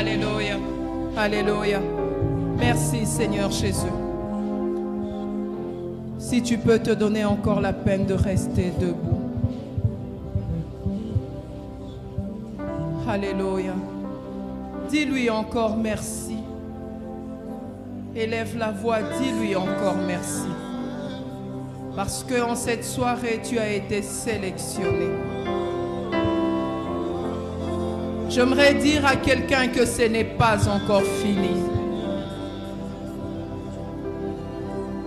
Alléluia. Alléluia. Merci Seigneur Jésus. Si tu peux te donner encore la peine de rester debout. Alléluia. Dis-lui encore merci. Élève la voix, dis-lui encore merci. Parce qu'en cette soirée, tu as été sélectionné. J'aimerais dire à quelqu'un que ce n'est pas encore fini.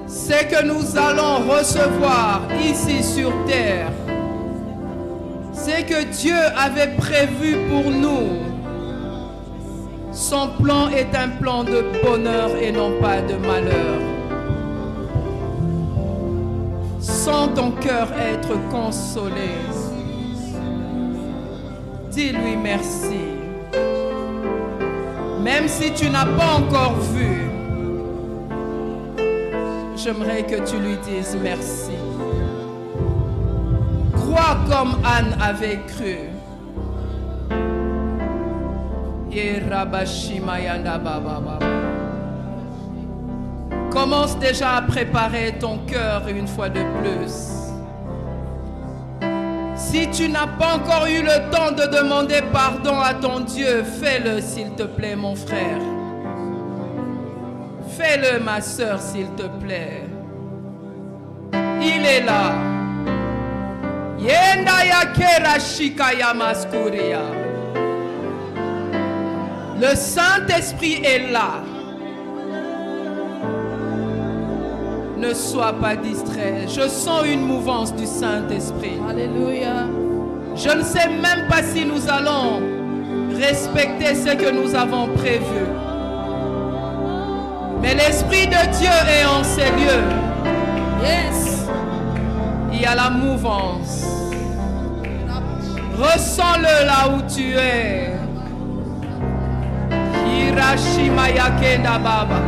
Ce que nous allons recevoir ici sur terre, c'est que Dieu avait prévu pour nous. Son plan est un plan de bonheur et non pas de malheur. Sens ton cœur être consolé. Dis-lui merci. Même si tu n'as pas encore vu, j'aimerais que tu lui dises merci. Crois comme Anne avait cru. Commence déjà à préparer ton cœur une fois de plus. Si tu n'as pas encore eu le temps de demander pardon à ton Dieu, fais-le s'il te plaît, mon frère. Fais-le, ma sœur, s'il te plaît. Il est là. Le Saint-Esprit est là. Ne sois pas distrait. Je sens une mouvance du Saint-Esprit. Alléluia. Je ne sais même pas si nous allons respecter ce que nous avons prévu. Mais l'Esprit de Dieu est en ces lieux. Yes. Il y a la mouvance. Ressens-le là où tu es. Hirashima yakenda baba.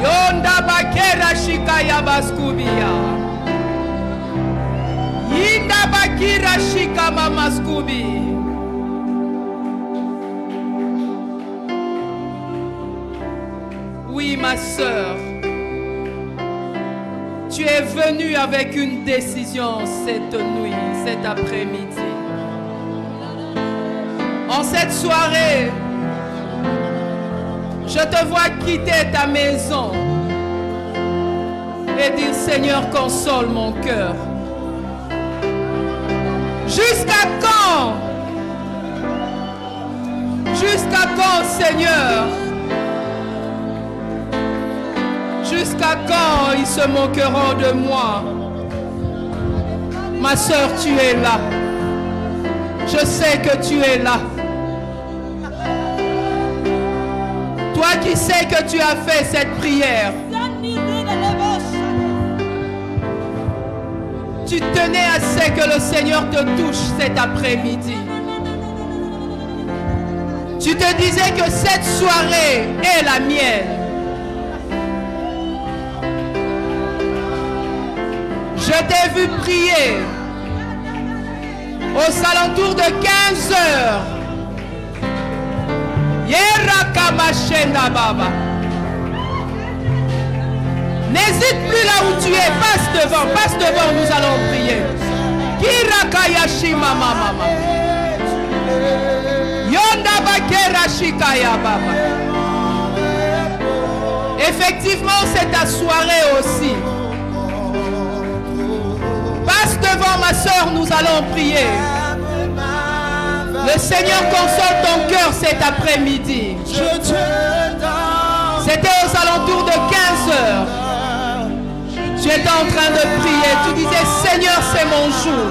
Yonda bakera shikaya baskubia. Yinda bakira shikama maskubi. Oui, ma sœur, tu es venue avec une décision cette nuit, cet après-midi. En cette soirée, je te vois quitter ta maison et dire, Seigneur, console mon cœur. Jusqu'à quand? Jusqu'à quand, Seigneur? Jusqu'à quand ils se moqueront de moi? Ma sœur, tu es là. Je sais que tu es là. Toi qui sais que tu as fait cette prière, tu tenais à ce que le Seigneur te touche cet après-midi. Tu te disais que cette soirée est la mienne. Je t'ai vu prier aux alentours de 15 heures. N'hésite plus là où tu es, passe devant, nous allons prier. Effectivement, c'est ta soirée aussi. Passe devant, ma sœur, nous allons prier. Le Seigneur console ton cœur cet après-midi. C'était aux alentours de 15 heures. Tu étais en train de prier. Tu disais, Seigneur, c'est mon jour.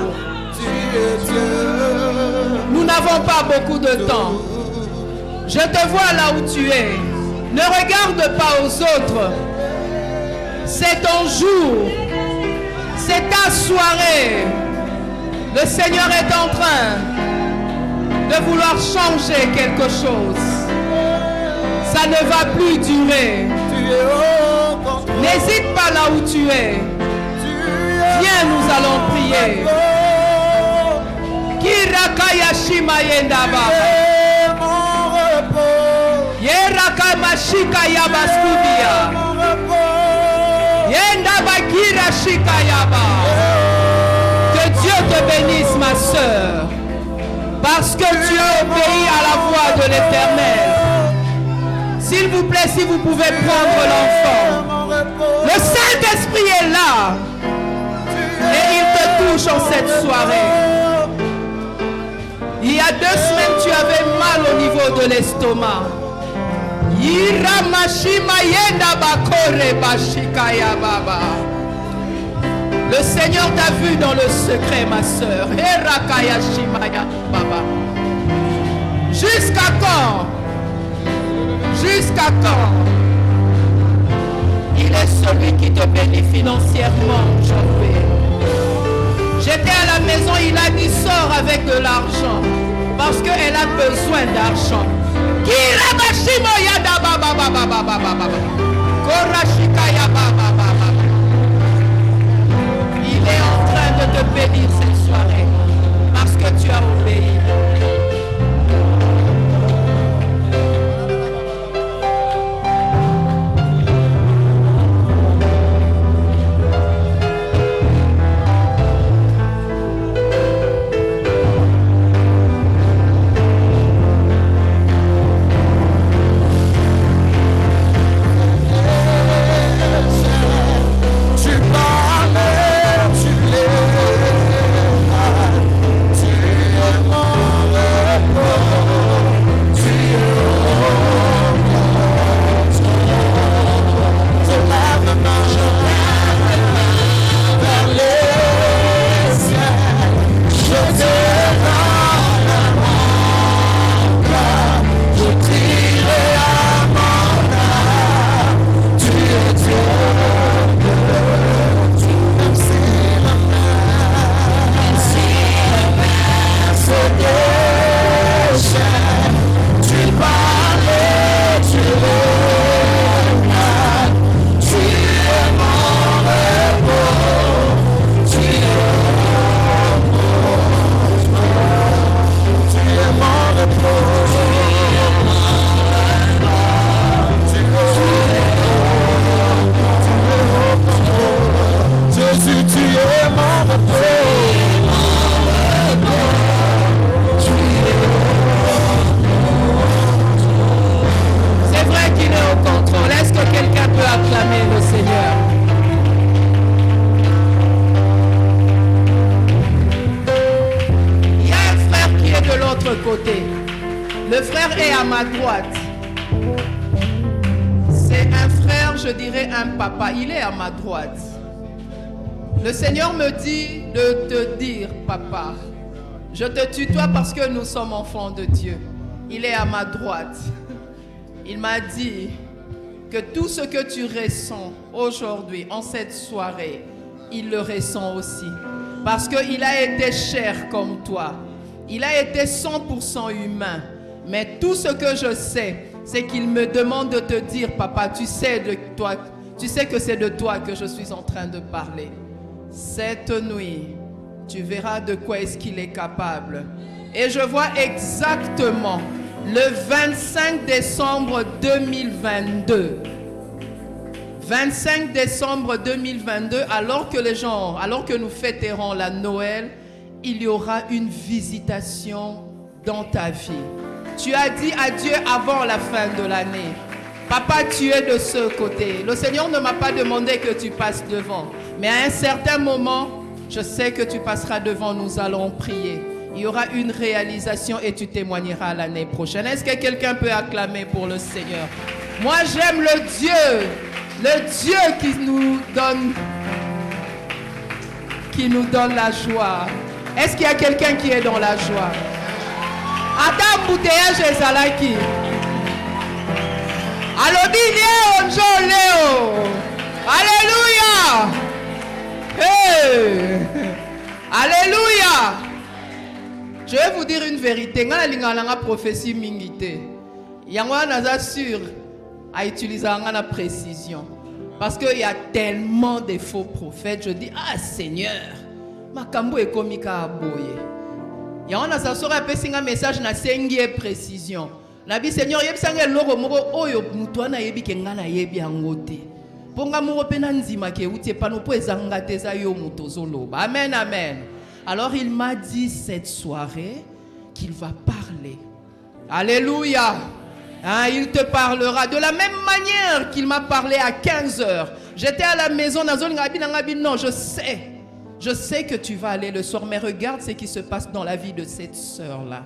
Nous n'avons pas beaucoup de temps. Je te vois là où tu es. Ne regarde pas aux autres. C'est ton jour. C'est ta soirée. Le Seigneur est en train de vouloir changer quelque chose. Ça ne va plus durer. N'hésite pas là où tu es. Viens, nous allons prier. Yaba Skubia. Yenda Bakira Shika Yaba. Que Dieu te bénisse, ma sœur, parce que tu as obéi à la voix de l'Éternel. S'il vous plaît, si vous pouvez prendre l'enfant. Le Saint-Esprit est là. Et il te touche en cette soirée. Il y a 2 semaines, tu avais mal au niveau de l'estomac. Le Seigneur t'a vu dans le secret, ma soeur. Jusqu'à quand? Jusqu'à quand? Il est celui qui te bénit financièrement aujourd'hui. J'étais à la maison, il a dit sors avec de l'argent parce qu'elle a besoin d'argent. Il est en train de te bénir cette soirée parce que tu as obéi. Le frère est à ma droite. C'est un frère, je dirais un papa. Il est à ma droite. Le Seigneur me dit de te dire, papa, je te tutoie parce que nous sommes enfants de Dieu. Il est à ma droite. Il m'a dit que tout ce que tu ressens aujourd'hui, en cette soirée, il le ressent aussi. Parce qu'il a été chair comme toi. Il a été 100% humain. Mais tout ce que je sais, c'est qu'il me demande de te dire, papa, tu sais que c'est de toi que je suis en train de parler. Cette nuit, tu verras de quoi est-ce qu'il est capable. Et je vois exactement le 25 décembre 2022. 25 décembre 2022, alors que nous fêterons la Noël, il y aura une visitation dans ta vie. Tu as dit adieu avant la fin de l'année. Papa, tu es de ce côté. Le Seigneur ne m'a pas demandé que tu passes devant. Mais à un certain moment, je sais que tu passeras devant, nous allons prier. Il y aura une réalisation et tu témoigneras l'année prochaine. Est-ce que quelqu'un peut acclamer pour le Seigneur? Moi, j'aime le Dieu qui nous donne la joie. Est-ce qu'il y a quelqu'un qui est dans la joie? Attends, bouteillage et salaki. Léo. Alléluia. Hey. Alléluia. Je vais vous dire une vérité. Quand la prophétie mingité, yangwa naza sûr à utiliser la précision. Parce qu'il y a tellement de faux prophètes. Je dis, ah Seigneur, makambo est komika aboye. Yangwa naza sora pesinga message na sengie précision. Nabi Seigneur yebisanga loko moko oyo mutu ana yebi ke ngana yebi yango te. Ponga moko pena nzima ke utie pano po ezanga te za yo mutu zoloba. Amen, amen. Alors il m'a dit cette soirée qu'il va parler. Alléluia. Hein, il te parlera de la même manière qu'il m'a parlé à 15h. J'étais à la maison dans zone non, je sais que tu vas aller le soir, mais regarde ce qui se passe dans la vie de cette sœur-là.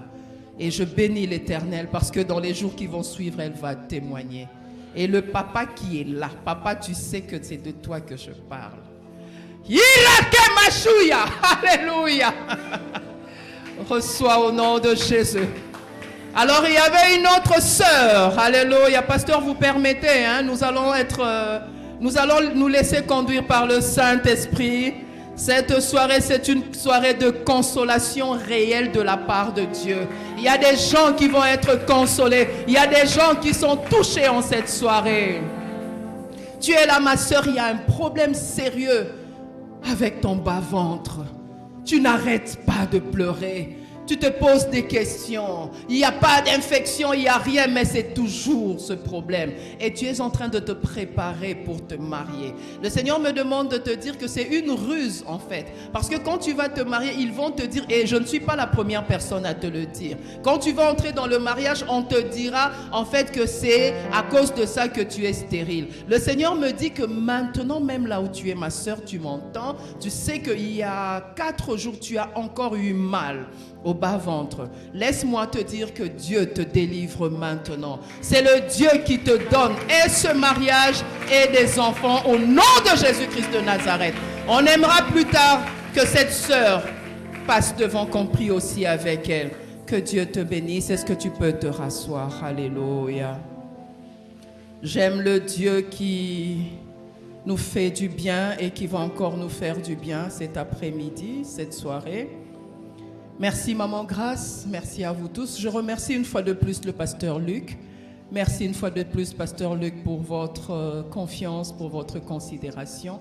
Et je bénis l'Éternel parce que dans les jours qui vont suivre, elle va témoigner. Et le papa qui est là, papa, tu sais que c'est de toi que je parle. Alléluia. Reçois au nom de Jésus. Alors il y avait une autre sœur. Alléluia. Pasteur, vous permettez, hein, nous allons nous laisser conduire par le Saint-Esprit. Cette soirée, c'est une soirée de consolation réelle de la part de Dieu. Il y a des gens qui vont être consolés. Il y a des gens qui sont touchés en cette soirée. Tu es là, ma soeur, il y a un problème sérieux avec ton bas-ventre. Tu n'arrêtes pas de pleurer. Tu te poses des questions. Il n'y a pas d'infection, il n'y a rien, mais c'est toujours ce problème. Et tu es en train de te préparer pour te marier. Le Seigneur me demande de te dire que c'est une ruse en fait. Parce que quand tu vas te marier, ils vont te dire, et je ne suis pas la première personne à te le dire. Quand tu vas entrer dans le mariage, on te dira en fait que c'est à cause de ça que tu es stérile. Le Seigneur me dit que maintenant, même là où tu es, ma soeur, tu m'entends, tu sais qu'il y a 4 jours, tu as encore eu mal au bas-ventre. Laisse-moi te dire que Dieu te délivre maintenant. C'est le Dieu qui te donne et ce mariage et des enfants au nom de Jésus-Christ de Nazareth. On aimera plus tard que cette sœur passe devant, qu'on prie aussi avec elle. Que Dieu te bénisse. Est-ce que tu peux te rasseoir? Alléluia. J'aime le Dieu qui nous fait du bien et qui va encore nous faire du bien cet après-midi, cette soirée. Merci Maman Grâce, merci à vous tous. Je remercie une fois de plus le pasteur Luc. Merci une fois de plus pasteur Luc pour votre confiance, pour votre considération.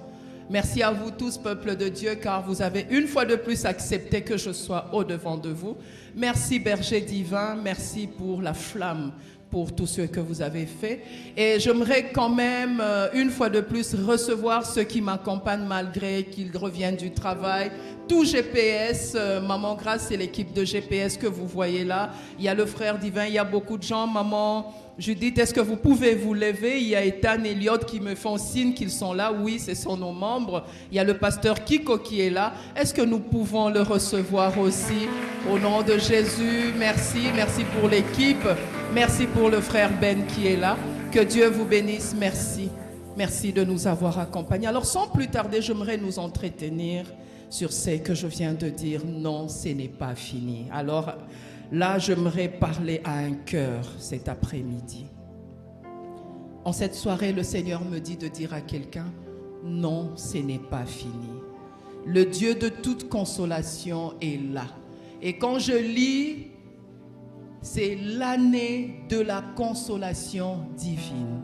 Merci à vous tous, peuple de Dieu, car vous avez une fois de plus accepté que je sois au-devant de vous. Merci berger divin, merci pour la flamme, pour tout ce que vous avez fait. Et j'aimerais quand même, une fois de plus, recevoir ceux qui m'accompagnent malgré qu'ils reviennent du travail. Tout GPS, Maman Grâce, c'est l'équipe de GPS que vous voyez là. Il y a le frère divin, il y a beaucoup de gens. Maman Judith, est-ce que vous pouvez vous lever? Il y a Ethan, Elliot qui me font signe qu'ils sont là. Oui, ce sont nos membres. Il y a le pasteur Kiko qui est là. Est-ce que nous pouvons le recevoir aussi? Au nom de Jésus, merci. Merci pour l'équipe. Merci pour le frère Ben qui est là. Que Dieu vous bénisse. Merci. Merci de nous avoir accompagnés. Alors, sans plus tarder, j'aimerais nous entretenir sur ce que je viens de dire. Non, ce n'est pas fini. Alors, là, j'aimerais parler à un cœur cet après-midi. En cette soirée, le Seigneur me dit de dire à quelqu'un, non, ce n'est pas fini. Le Dieu de toute consolation est là. Et quand je lis, c'est l'année de la consolation divine.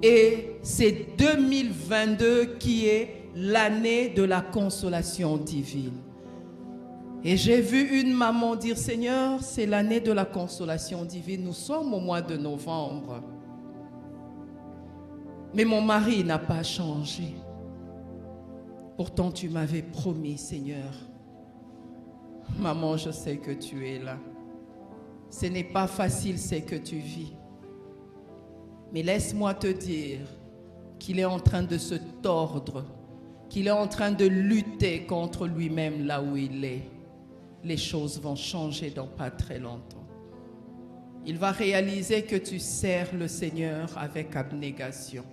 Et c'est 2022 qui est l'année de la consolation divine. Et j'ai vu une maman dire, Seigneur, c'est l'année de la consolation divine. Nous sommes au mois de novembre. Mais mon mari n'a pas changé. Pourtant, tu m'avais promis, Seigneur. Maman, je sais que tu es là. Ce n'est pas facile, ce que tu vis. Mais laisse-moi te dire qu'il est en train de se tordre, qu'il est en train de lutter contre lui-même là où il est. Les choses vont changer dans pas très longtemps. Il va réaliser que tu sers le Seigneur avec abnégation.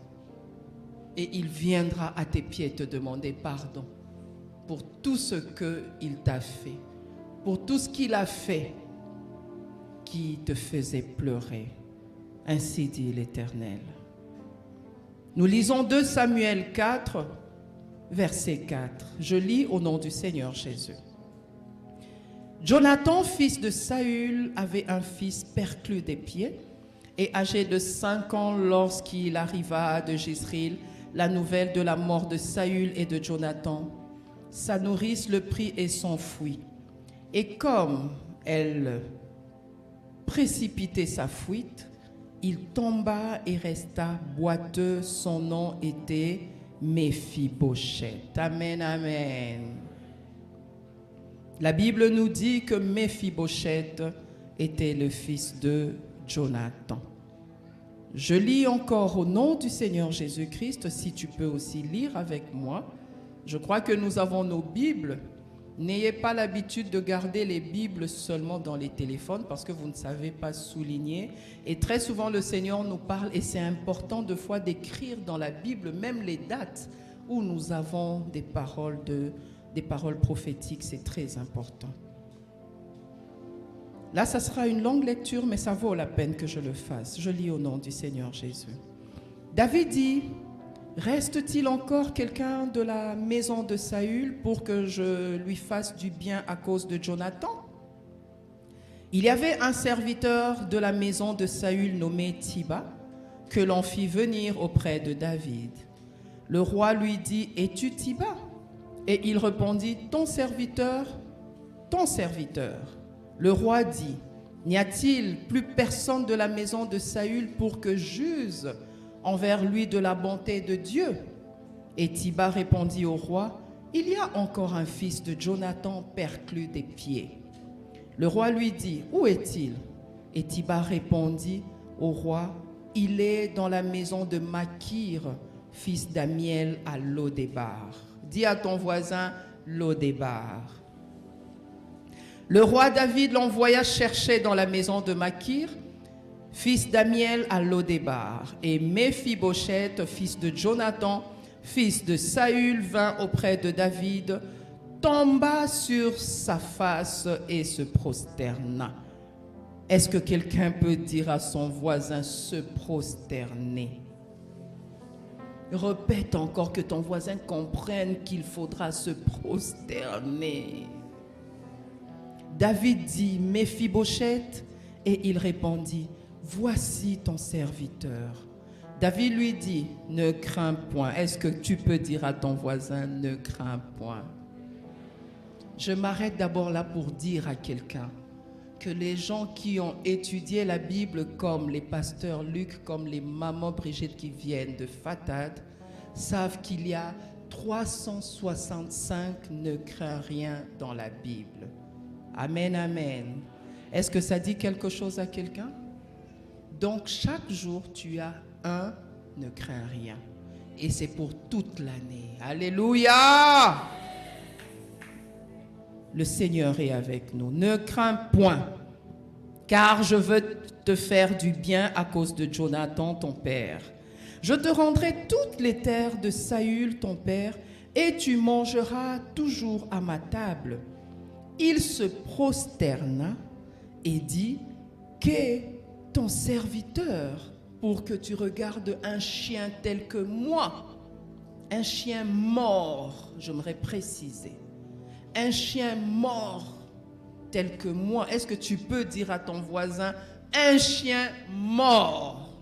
Et il viendra à tes pieds te demander pardon pour tout ce qu'il t'a fait, pour tout ce qu'il a fait qui te faisait pleurer. Ainsi dit l'Éternel. Nous lisons 2 Samuel 4, verset 4. Je lis au nom du Seigneur Jésus. Jonathan, fils de Saül, avait un fils perclus des pieds et âgé de 5 ans lorsqu'il arriva de Jezreel la nouvelle de la mort de Saül et de Jonathan. Sa nourrice le prit et s'enfuit. Et comme elle précipiter sa fuite, il tomba et resta boiteux. Son nom était Méphibosheth. Amen, amen. La Bible nous dit que Méphibosheth était le fils de Jonathan. Je lis encore au nom du Seigneur Jésus-Christ, si tu peux aussi lire avec moi. Je crois que nous avons nos Bibles. N'ayez pas l'habitude de garder les Bibles seulement dans les téléphones parce que vous ne savez pas souligner. Et très souvent, le Seigneur nous parle et c'est important de fois d'écrire dans la Bible même les dates où nous avons des paroles prophétiques. C'est très important. Là, ça sera une longue lecture, mais ça vaut la peine que je le fasse. Je lis au nom du Seigneur Jésus. David dit... Reste-t-il encore quelqu'un de la maison de Saül pour que je lui fasse du bien à cause de Jonathan? Il y avait un serviteur de la maison de Saül nommé Tiba que l'on fit venir auprès de David. Le roi lui dit, es-tu Tiba? Et il répondit, ton serviteur, ton serviteur. Le roi dit, n'y a-t-il plus personne de la maison de Saül pour que j'use envers lui de la bonté de Dieu? Et Tiba répondit au roi, il y a encore un fils de Jonathan perclus des pieds. Le roi lui dit, où est-il? Et Tiba répondit au roi, il est dans la maison de Makir, fils d'Amiel à Lodébar. Dis à ton voisin, Lodébar. Le roi David l'envoya chercher dans la maison de Makir, fils d'Amiel à Lodébar, et Méphibosheth, fils de Jonathan, fils de Saül, vint auprès de David, tomba sur sa face et se prosterna. Est-ce que quelqu'un peut dire à son voisin se prosterner? Répète encore que ton voisin comprenne qu'il faudra se prosterner. David dit, Méphibosheth, et il répondit, voici ton serviteur. David lui dit, ne crains point. Est-ce que tu peux dire à ton voisin, ne crains point? Je m'arrête d'abord là pour dire à quelqu'un que les gens qui ont étudié la Bible, comme les pasteurs Luc, comme les mamans Brigitte qui viennent de Fatad, savent qu'il y a 365 ne crains rien dans la Bible. Amen, amen. Est-ce que ça dit quelque chose à quelqu'un? Donc, chaque jour, tu as un ne crains rien. Et c'est pour toute l'année. Alléluia! Le Seigneur est avec nous. Ne crains point, car je veux te faire du bien à cause de Jonathan, ton père. Je te rendrai toutes les terres de Saül, ton père, et tu mangeras toujours à ma table. Il se prosterna et dit, qu'est ton serviteur pour que tu regardes un chien tel que moi, un chien mort, j'aimerais préciser, un chien mort tel que moi. Est-ce que tu peux dire à ton voisin, un chien mort?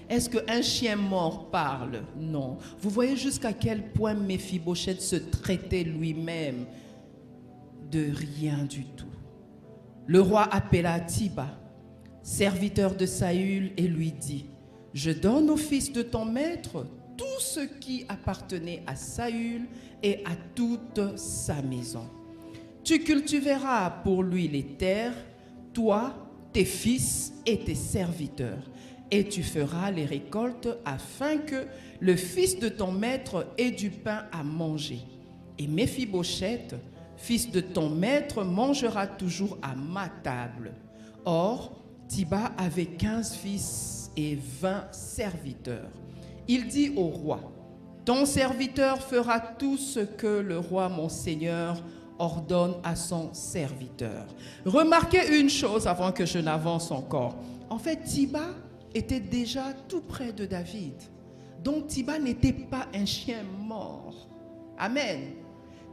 Est-ce qu'un chien mort parle? Non. Vous voyez jusqu'à quel point Méphibosheth se traitait lui-même de rien du tout. Le roi appela Tiba, serviteur de Saül, et lui dit, je donne au fils de ton maître tout ce qui appartenait à Saül et à toute sa maison. Tu cultiveras pour lui les terres, toi, tes fils et tes serviteurs, et tu feras les récoltes afin que le fils de ton maître ait du pain à manger. Et Méphibosheth, fils de ton maître, mangera toujours à ma table. Or, Tiba avait 15 fils et 20 serviteurs. Il dit au roi, ton serviteur fera tout ce que le roi mon seigneur ordonne à son serviteur. Remarquez une chose avant que je n'avance encore. En fait, Tiba était déjà tout près de David. Donc Tiba n'était pas un chien mort. Amen.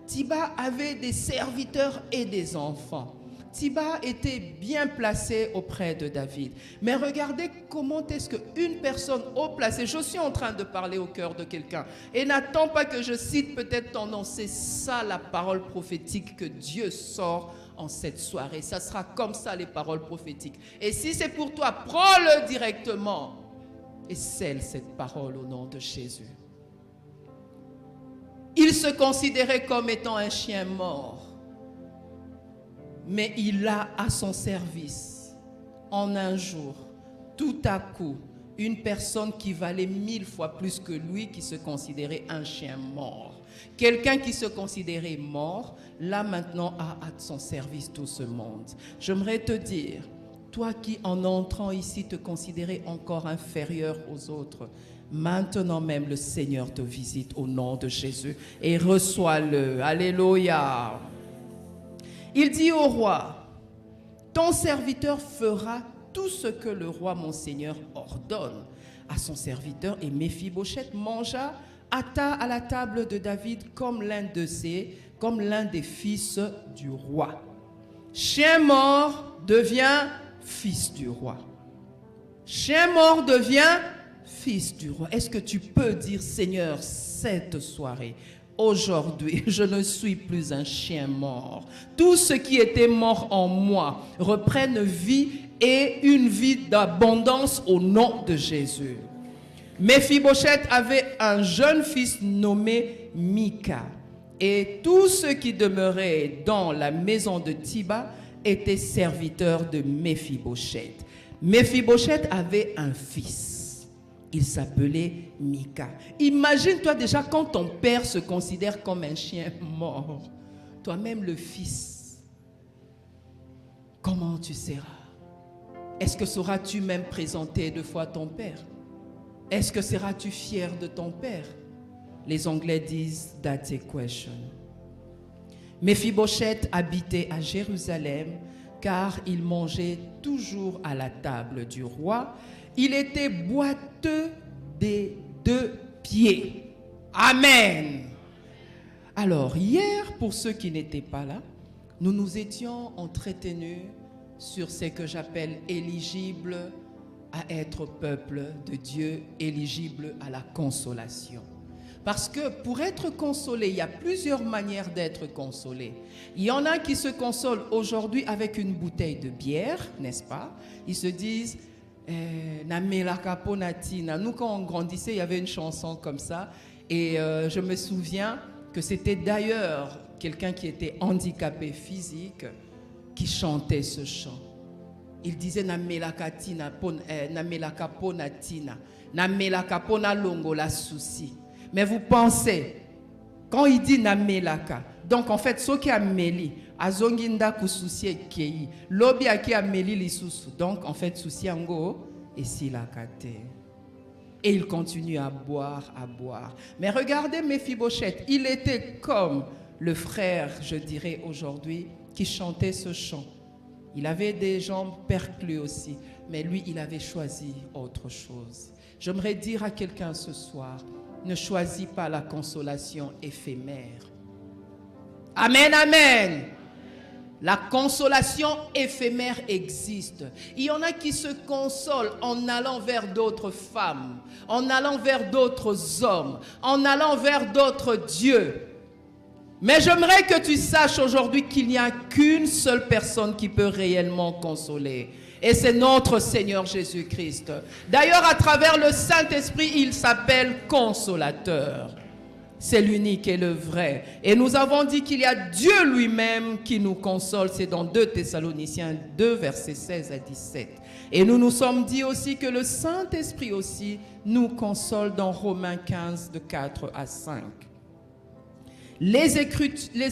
Tiba avait des serviteurs et des enfants. Tiba était bien placé auprès de David. Mais regardez comment est-ce qu'une personne haut placée, je suis en train de parler au cœur de quelqu'un, et n'attends pas que je cite peut-être ton nom, c'est ça la parole prophétique que Dieu sort en cette soirée. Ça sera comme ça les paroles prophétiques. Et si c'est pour toi, prends-le directement et scelle cette parole au nom de Jésus. Il se considérait comme étant un chien mort, mais il a à son service, en un jour, tout à coup, une personne qui valait 1000 fois plus que lui, qui se considérait un chien mort. Quelqu'un qui se considérait mort, là maintenant a à son service tout ce monde. J'aimerais te dire, toi qui en entrant ici te considérais encore inférieur aux autres, maintenant même le Seigneur te visite au nom de Jésus et reçois-le. Alléluia. Il dit au roi, ton serviteur fera tout ce que le roi mon Seigneur ordonne à son serviteur. Et Méphibosheth mangea à la table de David comme l'un des fils du roi. Chien mort devient fils du roi. Chien mort devient fils du roi. Est-ce que tu peux dire, Seigneur, cette soirée, aujourd'hui, je ne suis plus un chien mort. Tout ce qui était mort en moi reprenne vie et une vie d'abondance au nom de Jésus. Méphibosheth avait un jeune fils nommé Mika. Et tous ceux qui demeuraient dans la maison de Tiba étaient serviteurs de Méphibosheth. Méphibosheth avait un fils. Il s'appelait Mika. Imagine-toi déjà quand ton père se considère comme un chien mort. Toi-même le fils. Comment tu seras? Est-ce que sauras-tu même présenter deux fois ton père? Est-ce que seras-tu fier de ton père? Les Anglais disent « That's a question ». Méphibosheth habitait à Jérusalem car il mangeait toujours à la table du roi. Il était boiteux des 2 pieds. Amen. Alors, hier, pour ceux qui n'étaient pas là, nous nous étions entretenus sur ce que j'appelle éligible à être peuple de Dieu, éligible à la consolation. Parce que pour être consolé, il y a plusieurs manières d'être consolé. Il y en a qui se consolent aujourd'hui avec une bouteille de bière, n'est-ce pas? Ils se disent, nous quand on grandissait, il y avait une chanson comme ça. Et je me souviens que c'était d'ailleurs quelqu'un qui était handicapé physique qui chantait ce chant. Il disait namelaka ponatina, namelaka pona longo la souci. Mais vous pensez, quand il dit namelaka, donc en fait, ce qui a meli, azonginda kusouci kei, lobi aki a meli lisusu. Donc en fait, souci ango et si la kate. Et il continue à boire, à boire. Mais regardez Méphibosheth, il était comme le frère, je dirais aujourd'hui, qui chantait ce chant. Il avait des jambes perclues aussi, mais lui, il avait choisi autre chose. J'aimerais dire à quelqu'un ce soir, ne choisis pas la consolation éphémère. Amen, amen. La consolation éphémère existe. Il y en a qui se consolent en allant vers d'autres femmes, en allant vers d'autres hommes, en allant vers d'autres dieux. Mais j'aimerais que tu saches aujourd'hui qu'il n'y a qu'une seule personne qui peut réellement consoler. Et c'est notre Seigneur Jésus-Christ. D'ailleurs, à travers le Saint-Esprit, il s'appelle Consolateur. C'est l'unique et le vrai. Et nous avons dit qu'il y a Dieu lui-même qui nous console. C'est dans 2 Thessaloniciens 2, versets 16 à 17. Et nous nous sommes dit aussi que le Saint-Esprit aussi nous console dans Romains 15, de 4 à 5. Les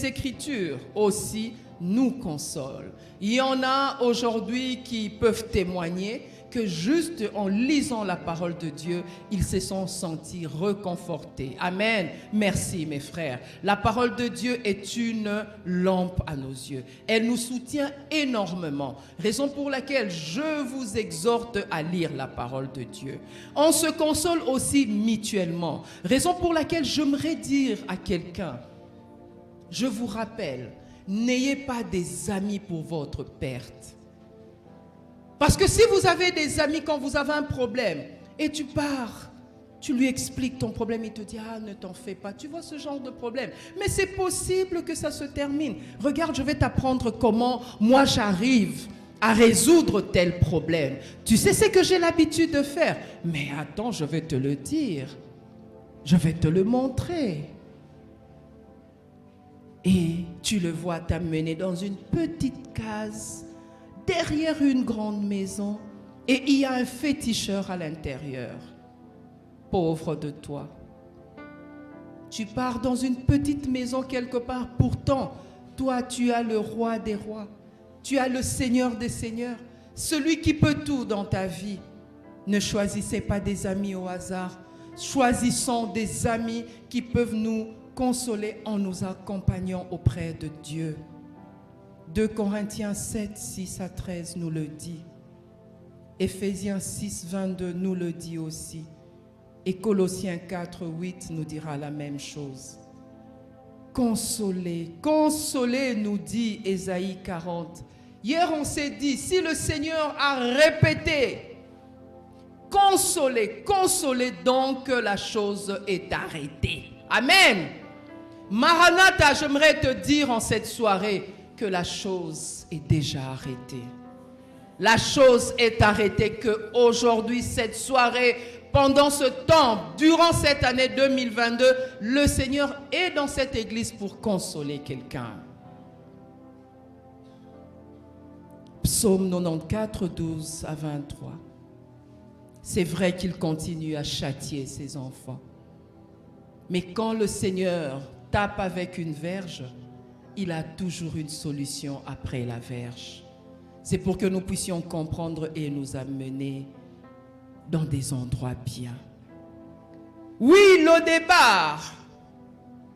Écritures aussi nous consolent. Il y en a aujourd'hui qui peuvent témoigner que juste en lisant la parole de Dieu, ils se sont sentis réconfortés. Amen. Merci mes frères. La parole de Dieu est une lampe à nos yeux. Elle nous soutient énormément. Raison pour laquelle je vous exhorte à lire la parole de Dieu. On se console aussi mutuellement. Raison pour laquelle j'aimerais dire à quelqu'un, je vous rappelle, n'ayez pas des amis pour votre perte. Parce que si vous avez des amis quand vous avez un problème et tu pars Tu lui expliques ton problème, il te dit, ah, ne t'en fais pas. Tu vois ce genre de problème. Mais c'est possible que ça se termine. Regarde, je vais t'apprendre comment moi j'arrive à résoudre tel problème. Tu sais ce que j'ai l'habitude de faire. Mais attends, je vais te le dire. Je vais te le montrer. Et tu le vois t'amener dans une petite case, derrière une grande maison, et il y a un féticheur à l'intérieur. Pauvre de toi. Tu pars dans une petite maison quelque part. Pourtant, toi, tu as le roi des rois. Tu as le Seigneur des seigneurs. Celui qui peut tout dans ta vie. Ne choisissez pas des amis au hasard. Choisissons des amis qui peuvent nous consoler en nous accompagnant auprès de Dieu. 2 Corinthiens 7, 6 à 13 nous le dit. Éphésiens 6, 22 nous le dit aussi. Et Colossiens 4, 8 nous dira la même chose. Consolez, consolez, nous dit Ésaïe 40. Hier, on s'est dit, si le Seigneur a répété, consolez, consolez, donc la chose est arrêtée. Amen. Maranatha, j'aimerais te dire en cette soirée que la chose est déjà arrêtée. La chose est arrêtée, qu'aujourd'hui, cette soirée, pendant ce temps, durant cette année 2022, le Seigneur est dans cette église pour consoler quelqu'un. Psaume 94, 12 à 23. C'est vrai qu'il continue à châtier ses enfants. Mais quand le Seigneur tape avec une verge, il a toujours une solution après la verge. C'est pour que nous puissions comprendre et nous amener dans des endroits bien. Oui, Lodébar.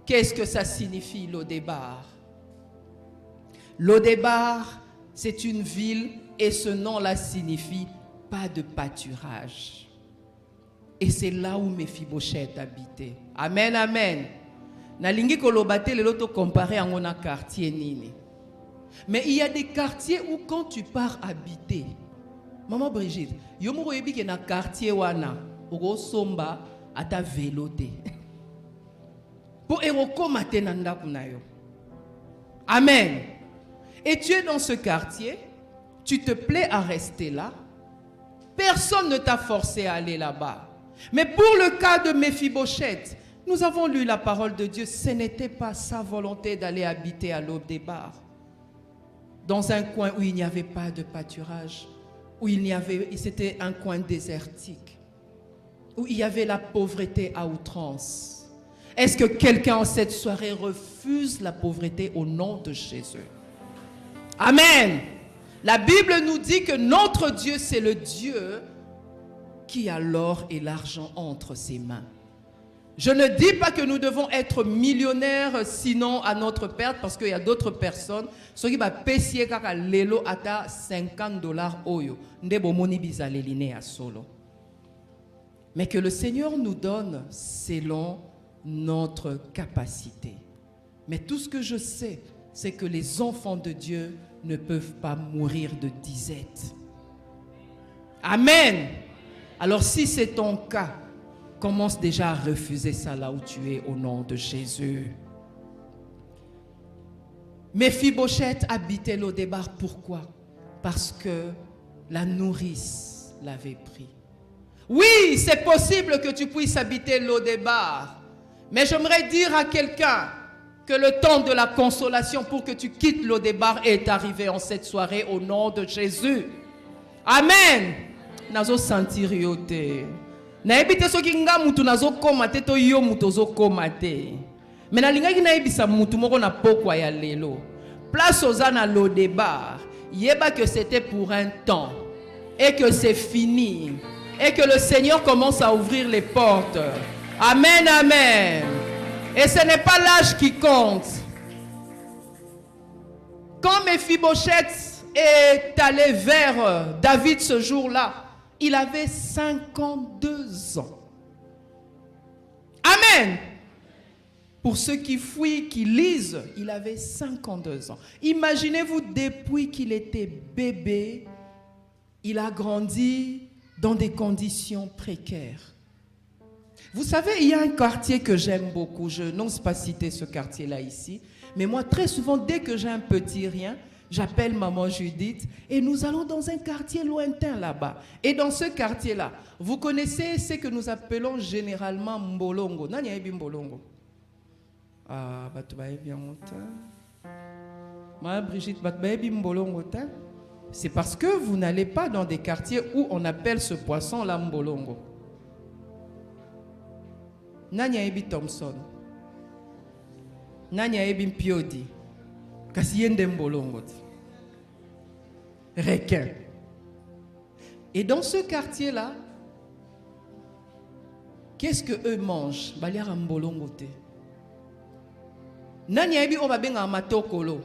Qu'est-ce que ça signifie, Lodébar? Lodébar, c'est une ville et ce nom-là signifie pas de pâturage. Et c'est là où Mephibosheth habitait. Amen, amen. Nalingi kolobate le loto comparé à mon quartier nini. Mais il y a des quartiers où quand tu pars habiter, Maman Brigitte, yo mo yebi ke na quartier wana, oko somba ata velote. Pour eroko matenanda kunayo. Amen. Et tu es dans ce quartier, tu te plais à rester là. Personne ne t'a forcé à aller là-bas. Mais pour le cas de Mephibosheth, nous avons lu la parole de Dieu, ce n'était pas sa volonté d'aller habiter à Lodébar. Dans un coin où il n'y avait pas de pâturage, où c'était un coin désertique, où il y avait la pauvreté à outrance. Est-ce que quelqu'un en cette soirée refuse la pauvreté au nom de Jésus? Amen. La Bible nous dit que notre Dieu, c'est le Dieu qui a l'or et l'argent entre ses mains. Je ne dis pas que nous devons être millionnaires sinon à notre perte, parce qu'il y a d'autres personnes ceux qui vont payer kaka lelo ata $50 oyo ndebo moni bizaleliné à solo. Mais que le Seigneur nous donne selon notre capacité. Mais tout ce que je sais, c'est que les enfants de Dieu ne peuvent pas mourir de disette. Amen. Alors si c'est ton cas, commence déjà à refuser ça là où tu es au nom de Jésus. Mephibosheth habitait Lodébar. Pourquoi? Parce que la nourrice l'avait pris. Oui, c'est possible que tu puisses habiter Lodébar. Mais j'aimerais dire à quelqu'un que le temps de la consolation pour que tu quittes Lodébar est arrivé en cette soirée au nom de Jésus. Amen. Nazo sentir yote. Na ebite soki nga mutu nazo komate to yo mutu zo komate. Mais na lingaki na ebisa mutu moko na pokwa ya lelo. Place aux na Lodébar. Yeba que c'était pour un temps et que c'est fini et que le Seigneur commence à ouvrir les portes. Amen, amen. Et ce n'est pas l'âge qui compte. Quand Mephibosheth est allé vers David ce jour-là, il avait 52 ans. Amen. Pour ceux qui fuient, qui lisent, il avait 52 ans. Imaginez-vous, depuis qu'il était bébé, il a grandi dans des conditions précaires. Vous savez, il y a un quartier que j'aime beaucoup. Je n'ose pas citer ce quartier-là ici. Mais moi, très souvent, dès que j'ai un petit rien, j'appelle maman Judith et nous allons dans un quartier lointain là-bas. Et dans ce quartier-là, vous connaissez ce que nous appelons généralement Mbolongo. Nani ayebi Mbolongo? Ah, batu bayebi yango. Ma Brigitte, batu bayebi Mbolongo. C'est parce que vous n'allez pas dans des quartiers où on appelle ce poisson la Mbolongo. Nani ayebi Thompson? Nani ayebi Mpiodi? Kasi yende Mbolongo. Requin. Et dans ce quartier-là, qu'est-ce que eux mangent? Baliara Mbolongo te. Nani ayebi obabenga matokolo?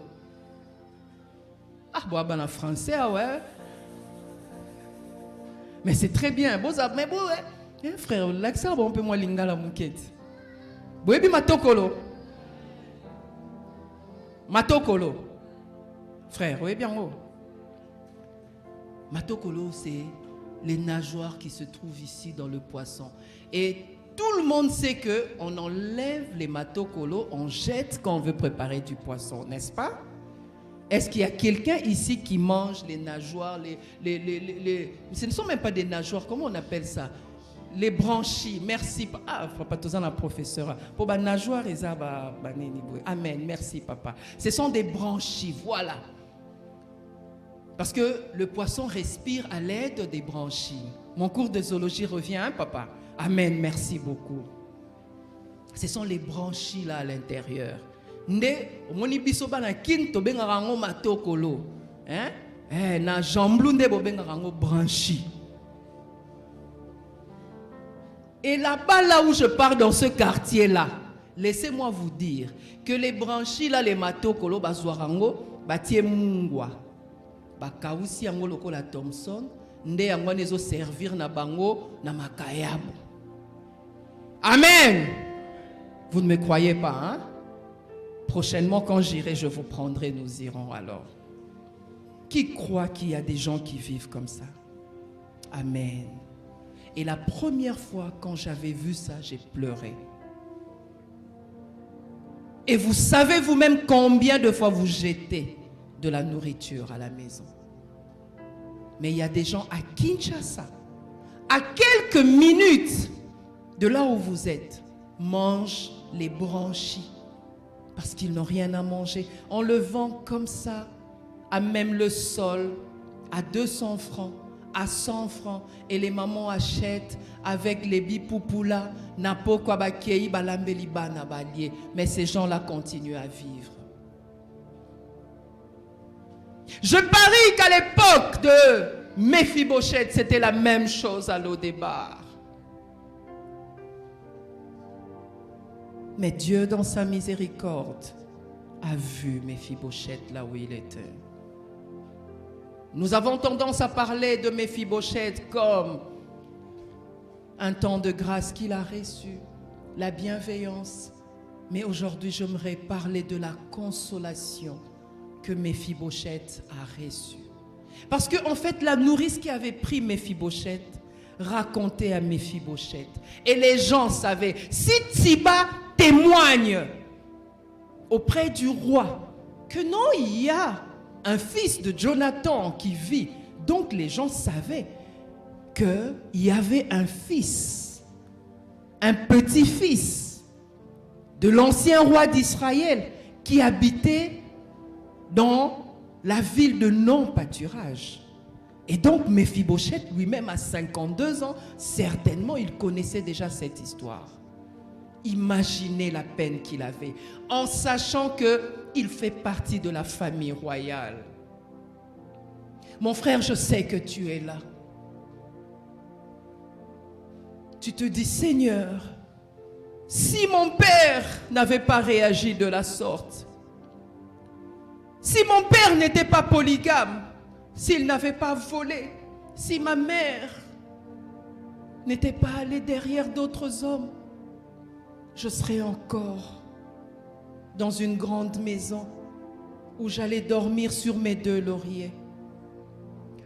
Ah, bon, en français, ouais. Mais c'est très bien. Bon, mais bon, ouais. Frère, l'accent, on peut moins lingala moukette. Boyebi matokolo. Matokolo. Frère, oui, bien haut. Matokolo, c'est les nageoires qui se trouvent ici dans le poisson. Et tout le monde sait qu'on enlève les matokolo, on jette quand on veut préparer du poisson, n'est-ce pas? Est-ce qu'il y a quelqu'un ici qui mange les nageoires, ce ne sont même pas des nageoires, comment on appelle ça? Les branchies, merci. Ah, papa, tous en a professeur. Pour les nageoires, amen, merci papa. Ce sont des branchies, voilà. Parce que le poisson respire à l'aide des branchies. Mon cours de zoologie revient, hein, papa? Amen, merci beaucoup. Ce sont les branchies là à l'intérieur. Nde omoni biso bana kinto bengaka ngo matokolo, hein? Na jamblu nde bo bengaka ngo branchi. Et là-bas, là où je pars dans ce quartier-là, laissez-moi vous dire que les branchies là, les matokolo bazwarango batie mungwa. Bakausi yango lokola Thompson, nde yango nezo servir na bango na makayabo. Amen. Vous ne me croyez pas, hein? Prochainement, quand j'irai, je vous prendrai, nous irons alors. Qui croit qu'il y a des gens qui vivent comme ça? Amen. Et la première fois, quand j'avais vu ça, j'ai pleuré. Et vous savez vous-même combien de fois vous jetez de la nourriture à la maison. Mais il y a des gens à Kinshasa, à quelques minutes de là où vous êtes, mangent les branchies. Parce qu'ils n'ont rien à manger. On le vend comme ça, à même le sol, à 200 francs, à 100 francs. Et les mamans achètent avec les bipoupoulas, napo kwa bakei balambeli bana balie. Mais ces gens-là continuent à vivre. Je parie qu'à l'époque de Mephibosheth, c'était la même chose à Lo-Débar. Mais Dieu, dans sa miséricorde, a vu Mephibosheth là où il était. Nous avons tendance à parler de Mephibosheth comme un temps de grâce qu'il a reçu, la bienveillance. Mais aujourd'hui, j'aimerais parler de la consolation que Mephibosheth a reçue. Parce qu'en fait, la nourrice qui avait pris Mephibosheth racontait à Mephibosheth. Et les gens savaient, si Tsiba témoigne auprès du roi que non, il y a un fils de Jonathan qui vit. Donc les gens savaient qu'il y avait un fils, un petit-fils de l'ancien roi d'Israël qui habitait dans la ville de non-pâturage. Et donc Mephibosheth lui-même à 52 ans, certainement il connaissait déjà cette histoire. Imaginez la peine qu'il avait, en sachant qu'il fait partie de la famille royale. Mon frère, je sais que tu es là. Tu te dis, Seigneur, si mon père n'avait pas réagi de la sorte, si mon père n'était pas polygame, s'il n'avait pas volé, si ma mère n'était pas allée derrière d'autres hommes, je serais encore dans une grande maison où j'allais dormir sur mes 2 lauriers.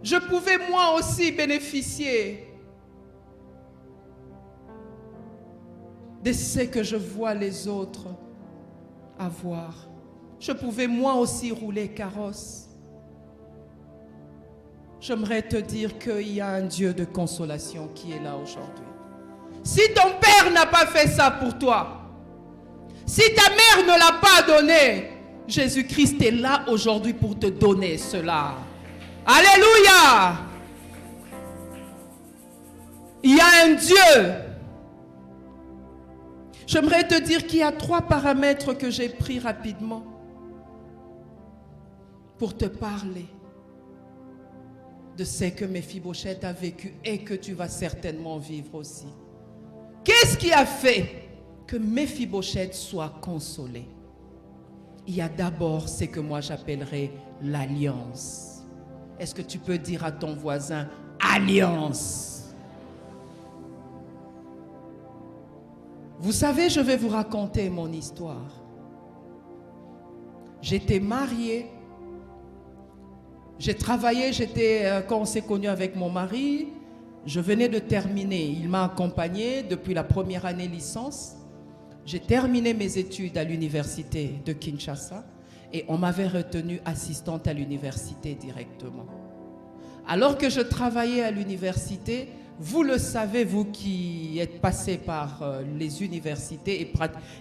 Je pouvais moi aussi bénéficier de ce que je vois les autres avoir. Je pouvais moi aussi rouler carrosse. J'aimerais te dire qu'il y a un Dieu de consolation qui est là aujourd'hui. Si ton père n'a pas fait ça pour toi, si ta mère ne l'a pas donné, Jésus-Christ est là aujourd'hui pour te donner cela. Alléluia! Il y a un Dieu. J'aimerais te dire qu'il y a 3 paramètres que j'ai pris rapidement pour te parler de ce que Méphibosheth a vécu et que tu vas certainement vivre aussi. Qu'est-ce qui a fait que Méphibosheth soit consolé? Il y a d'abord ce que moi j'appellerais l'alliance. Est-ce que tu peux dire à ton voisin, alliance? Vous savez, je vais vous raconter mon histoire. J'étais mariée, j'ai travaillé, quand on s'est connu avec mon mari, je venais de terminer. Il m'a accompagné depuis la première année licence. J'ai terminé mes études à l'université de Kinshasa et on m'avait retenue assistante à l'université directement. Alors que je travaillais à l'université, vous le savez, vous qui êtes passé par les universités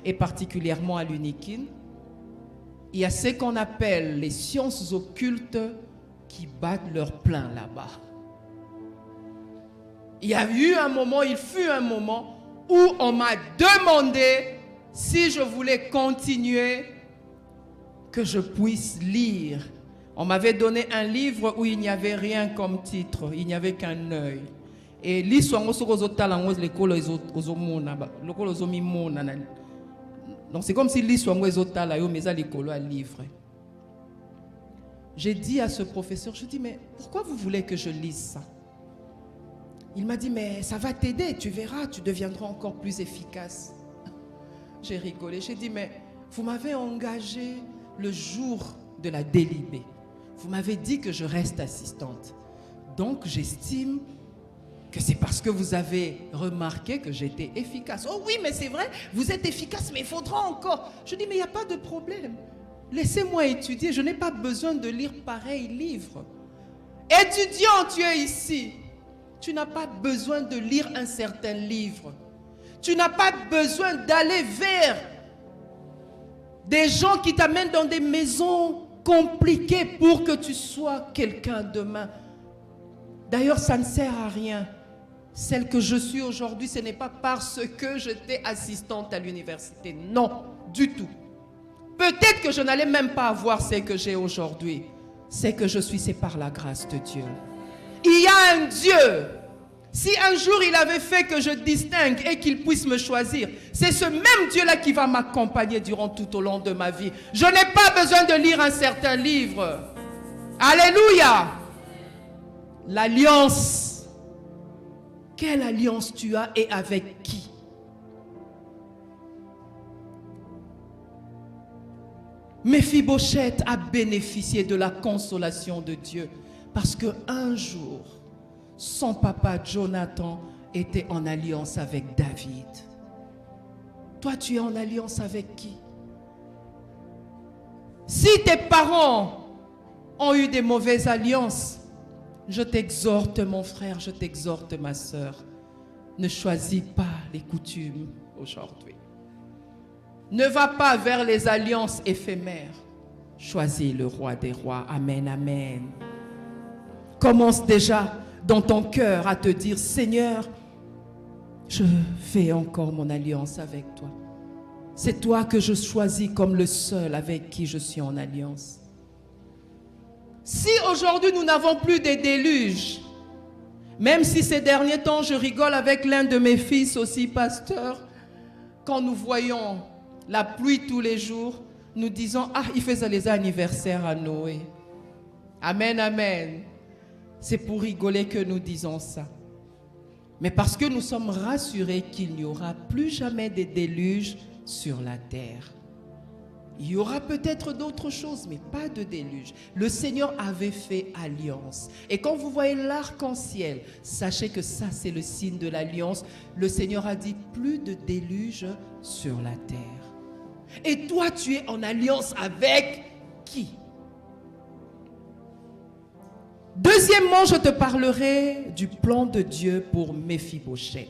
et particulièrement à l'UNIKIN, il y a ce qu'on appelle les sciences occultes qui battent leur plein là-bas. Il fut un moment où on m'a demandé si je voulais continuer, que je puisse lire. On m'avait donné un livre où il n'y avait rien comme titre, il n'y avait qu'un œil. Et l'histoire, donc c'est comme si l'histoire livre. J'ai dit à ce professeur, je dis, mais pourquoi vous voulez que je lise ça? Il m'a dit, mais ça va t'aider, tu verras, tu deviendras encore plus efficace. J'ai rigolé, j'ai dit, mais vous m'avez engagé le jour de la délibée. Vous m'avez dit que je reste assistante. Donc j'estime que c'est parce que vous avez remarqué que j'étais efficace. Oh oui, mais c'est vrai, vous êtes efficace, mais il faudra encore. Je dis, mais il n'y a pas de problème. Laissez-moi étudier, je n'ai pas besoin de lire pareil livre. Étudiant, tu es ici. Tu n'as pas besoin de lire un certain livre. Tu n'as pas besoin d'aller vers des gens qui t'amènent dans des maisons compliquées pour que tu sois quelqu'un demain. D'ailleurs, ça ne sert à rien. Celle que je suis aujourd'hui, ce n'est pas parce que j'étais assistante à l'université. Non, du tout. Peut-être que je n'allais même pas avoir ce que j'ai aujourd'hui. Ce que je suis, c'est par la grâce de Dieu. Il y a un Dieu. Si un jour il avait fait que je distingue et qu'il puisse me choisir, c'est ce même Dieu-là qui va m'accompagner durant tout au long de ma vie. Je n'ai pas besoin de lire un certain livre. Alléluia. L'alliance. Quelle alliance tu as et avec qui? Méphibosheth a bénéficié de la consolation de Dieu parce qu'un jour, son papa Jonathan était en alliance avec David. Toi, tu es en alliance avec qui? Si tes parents ont eu des mauvaises alliances, je t'exhorte mon frère, je t'exhorte ma sœur, ne choisis pas les coutumes aujourd'hui. Ne va pas vers les alliances éphémères. Choisis le roi des rois. Amen, amen. Commence déjà dans ton cœur à te dire, Seigneur, je fais encore mon alliance avec toi. C'est toi que je choisis comme le seul avec qui je suis en alliance. Si aujourd'hui nous n'avons plus des déluges, même si ces derniers temps je rigole avec l'un de mes fils aussi pasteur, quand nous voyons la pluie tous les jours, nous disons, ah, il faisait les anniversaires à Noé. Amen, amen. C'est pour rigoler que nous disons ça. Mais parce que nous sommes rassurés qu'il n'y aura plus jamais de déluge sur la terre. Il y aura peut-être d'autres choses, mais pas de déluge. Le Seigneur avait fait alliance. Et quand vous voyez l'arc-en-ciel, sachez que ça, c'est le signe de l'alliance. Le Seigneur a dit plus de déluge sur la terre. Et toi, tu es en alliance avec qui? Deuxièmement, je te parlerai du plan de Dieu pour Méphibosheth.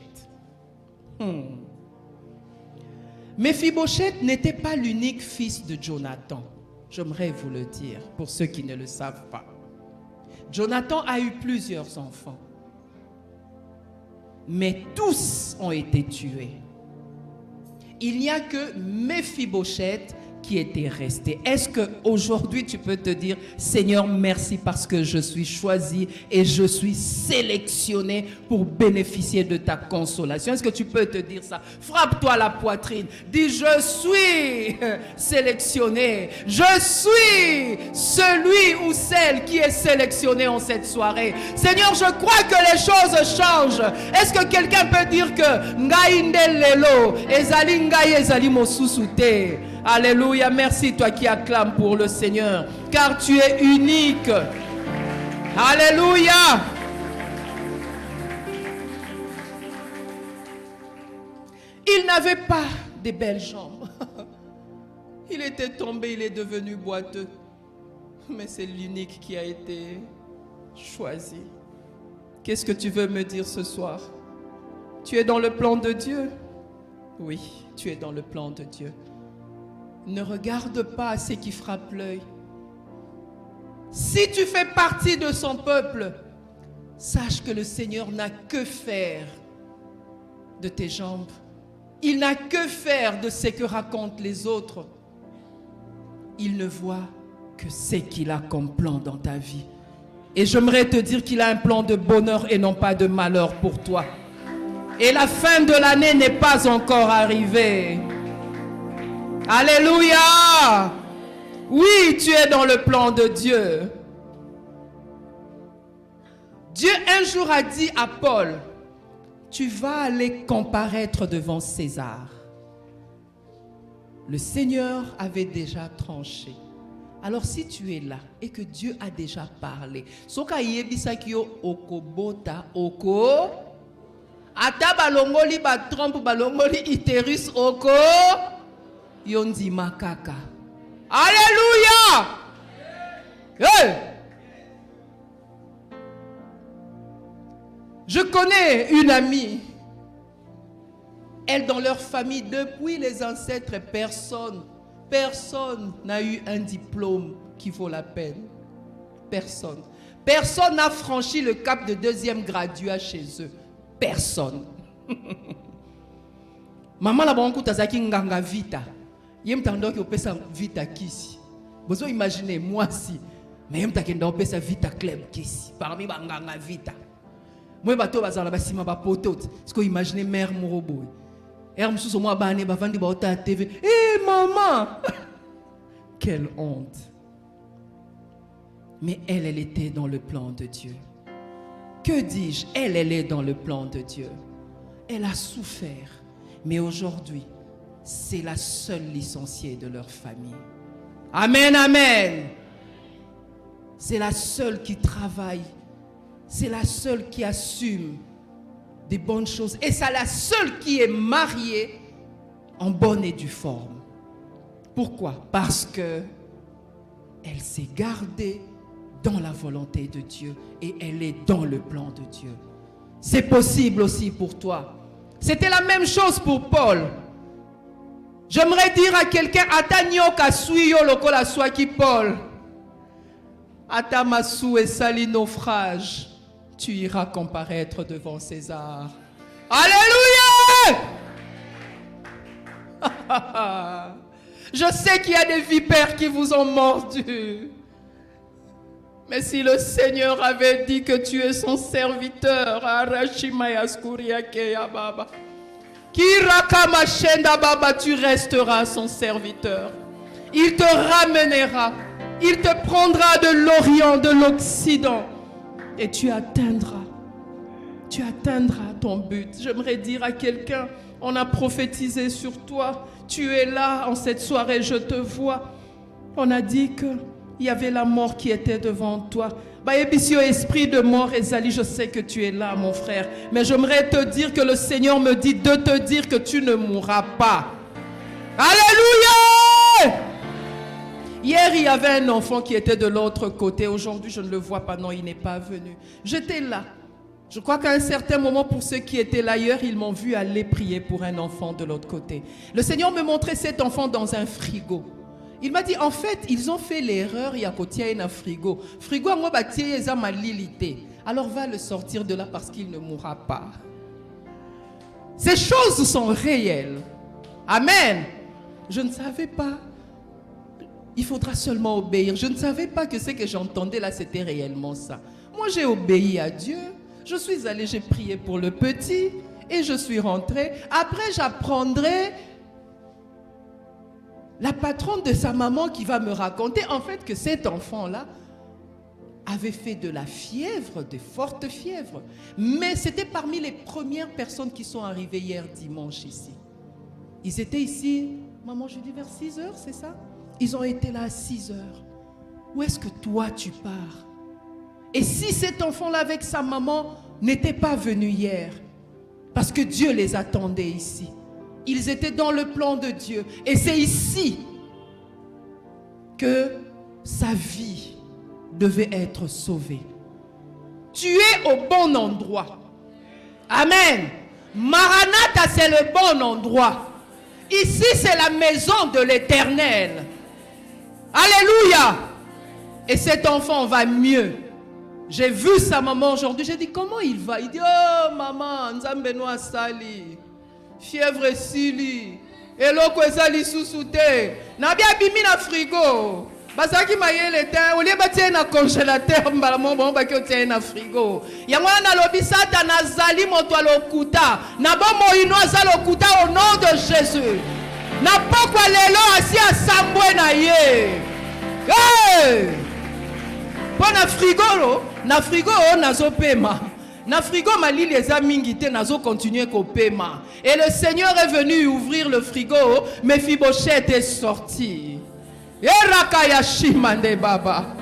Méphibosheth n'était pas l'unique fils de Jonathan. J'aimerais vous le dire, pour ceux qui ne le savent pas. Jonathan a eu plusieurs enfants. Mais tous ont été tués. Il n'y a que Méphibosheth qui était resté. Est-ce qu'aujourd'hui tu peux te dire, Seigneur, merci parce que je suis choisi et je suis sélectionné pour bénéficier de ta consolation? Est-ce que tu peux te dire ça? Frappe-toi la poitrine. Dis, je suis sélectionné. Je suis celui ou celle qui est sélectionné en cette soirée. Seigneur, je crois que les choses changent. Est-ce que quelqu'un peut dire que Ngai ndelelo ezali ngai ezali mosusu te? Alléluia, merci toi qui acclames pour le Seigneur, car tu es unique. Alléluia. Il n'avait pas de belles jambes. Il était tombé, il est devenu boiteux. Mais c'est l'unique qui a été choisi. Qu'est-ce que tu veux me dire ce soir? Tu es dans le plan de Dieu? Oui, tu es dans le plan de Dieu. Ne regarde pas ce qui frappe l'œil. Si tu fais partie de son peuple, sache que le Seigneur n'a que faire de tes jambes. Il n'a que faire de ce que racontent les autres. Il ne voit que ce qu'il a comme plan dans ta vie. Et j'aimerais te dire qu'il a un plan de bonheur et non pas de malheur pour toi. Et la fin de l'année n'est pas encore arrivée. Alléluia! Oui, tu es dans le plan de Dieu. Dieu un jour a dit à Paul, tu vas aller comparaître devant César. Le Seigneur avait déjà tranché. Alors si tu es là et que Dieu a déjà parlé, soka yebisakio okobota oko ata balongoli ba trompe balongoli iterus oko yondi makaka. Alléluia! Hey! Je connais une amie. Elle, dans leur famille, depuis les ancêtres, personne n'a eu un diplôme qui vaut la peine. Personne. Personne n'a franchi le cap de deuxième graduat chez eux. Personne. Maman la banque tazaki nganga vita. Yem tando ki opesa vita kisi. Vous imaginez moi si, mais yem takenda opesa vita club kisi. Parmi banganga vita. Moi bato bazala basima ba potot. Est-ce que vous imaginez mère morobo? Er msuso moi bane bavandi ba ota TV. Eh maman. Quelle honte. Mais elle était dans le plan de Dieu. Que dis-je? Elle est dans le plan de Dieu. Elle a souffert. Mais aujourd'hui, c'est la seule licenciée de leur famille. Amen, amen. C'est la seule qui travaille. C'est la seule qui assume des bonnes choses. Et c'est la seule qui est mariée en bonne et due forme. Pourquoi? Parce que elle s'est gardée dans la volonté de Dieu et elle est dans le plan de Dieu. C'est possible aussi pour toi. C'était la même chose pour Paul. J'aimerais dire à quelqu'un, ata nyoka suyo lokola swaki Paul. Ata masu et sali naufrage, tu iras comparaître devant César. Alléluia! Je sais qu'il y a des vipères qui vous ont mordu. Mais si le Seigneur avait dit que tu es son serviteur, tu resteras son serviteur. Il te ramènera. Il te prendra de l'Orient, de l'Occident. Et tu atteindras tu atteindras ton but. J'aimerais dire à quelqu'un, on a prophétisé sur toi. Tu es là en cette soirée, je te vois. On a dit qu'il y avait la mort qui était devant toi. Esprit de mort, Ezali, je sais que tu es là, mon frère. Mais j'aimerais te dire que le Seigneur me dit de te dire que tu ne mourras pas. Alléluia! Hier, il y avait un enfant qui était de l'autre côté. Aujourd'hui, je ne le vois pas. Non, il n'est pas venu. J'étais là. Je crois qu'à un certain moment, pour ceux qui étaient là hier, ils m'ont vu aller prier pour un enfant de l'autre côté. Le Seigneur me montrait cet enfant dans un frigo. Il m'a dit, en fait, ils ont fait l'erreur, il y a côté un frigo. Frigo, alors va le sortir de là parce qu'il ne mourra pas. Ces choses sont réelles. Amen. Je ne savais pas. Il faudra seulement obéir. Je ne savais pas que ce que j'entendais là, c'était réellement ça. Moi, j'ai obéi à Dieu. Je suis allée, j'ai prié pour le petit et je suis rentrée. Après, j'apprendrai la patronne de sa maman qui va me raconter en fait que cet enfant-là avait fait de la fièvre, de fortes fièvres. Mais c'était parmi les premières personnes qui sont arrivées hier dimanche ici. Ils étaient ici, maman, je dis vers 6 heures, c'est ça? Ils ont été là à 6 heures. Où est-ce que toi tu pars? Et si cet enfant-là avec sa maman n'était pas venu hier, parce que Dieu les attendait ici. Ils étaient dans le plan de Dieu. Et c'est ici que sa vie devait être sauvée. Tu es au bon endroit. Amen. Maranatha, c'est le bon endroit. Ici, c'est la maison de l'Éternel. Alléluia. Et cet enfant va mieux. J'ai vu sa maman aujourd'hui. J'ai dit, comment il va? Il dit, oh maman, Nzambe no asali. Fièvre sili. Eloko ezali susute. Nabi abimi na frigo. Basaki mayele te. Olie batie na congélateur. Mbalamon bon baki otie na frigo. Yangwana na lobi sata na zali moto alokuta. Na bomo ino azalo kuta au nom de Jésus. Na pokwa lelo asi asambwe na ye. Hey! Pour na frigo lo. Na frigo nazo pema. Na frigo malili eza mingi te nazo continuer ko pema. Et le Seigneur est venu ouvrir le frigo, Mephibosheth est sorti. Erakaya shimande baba.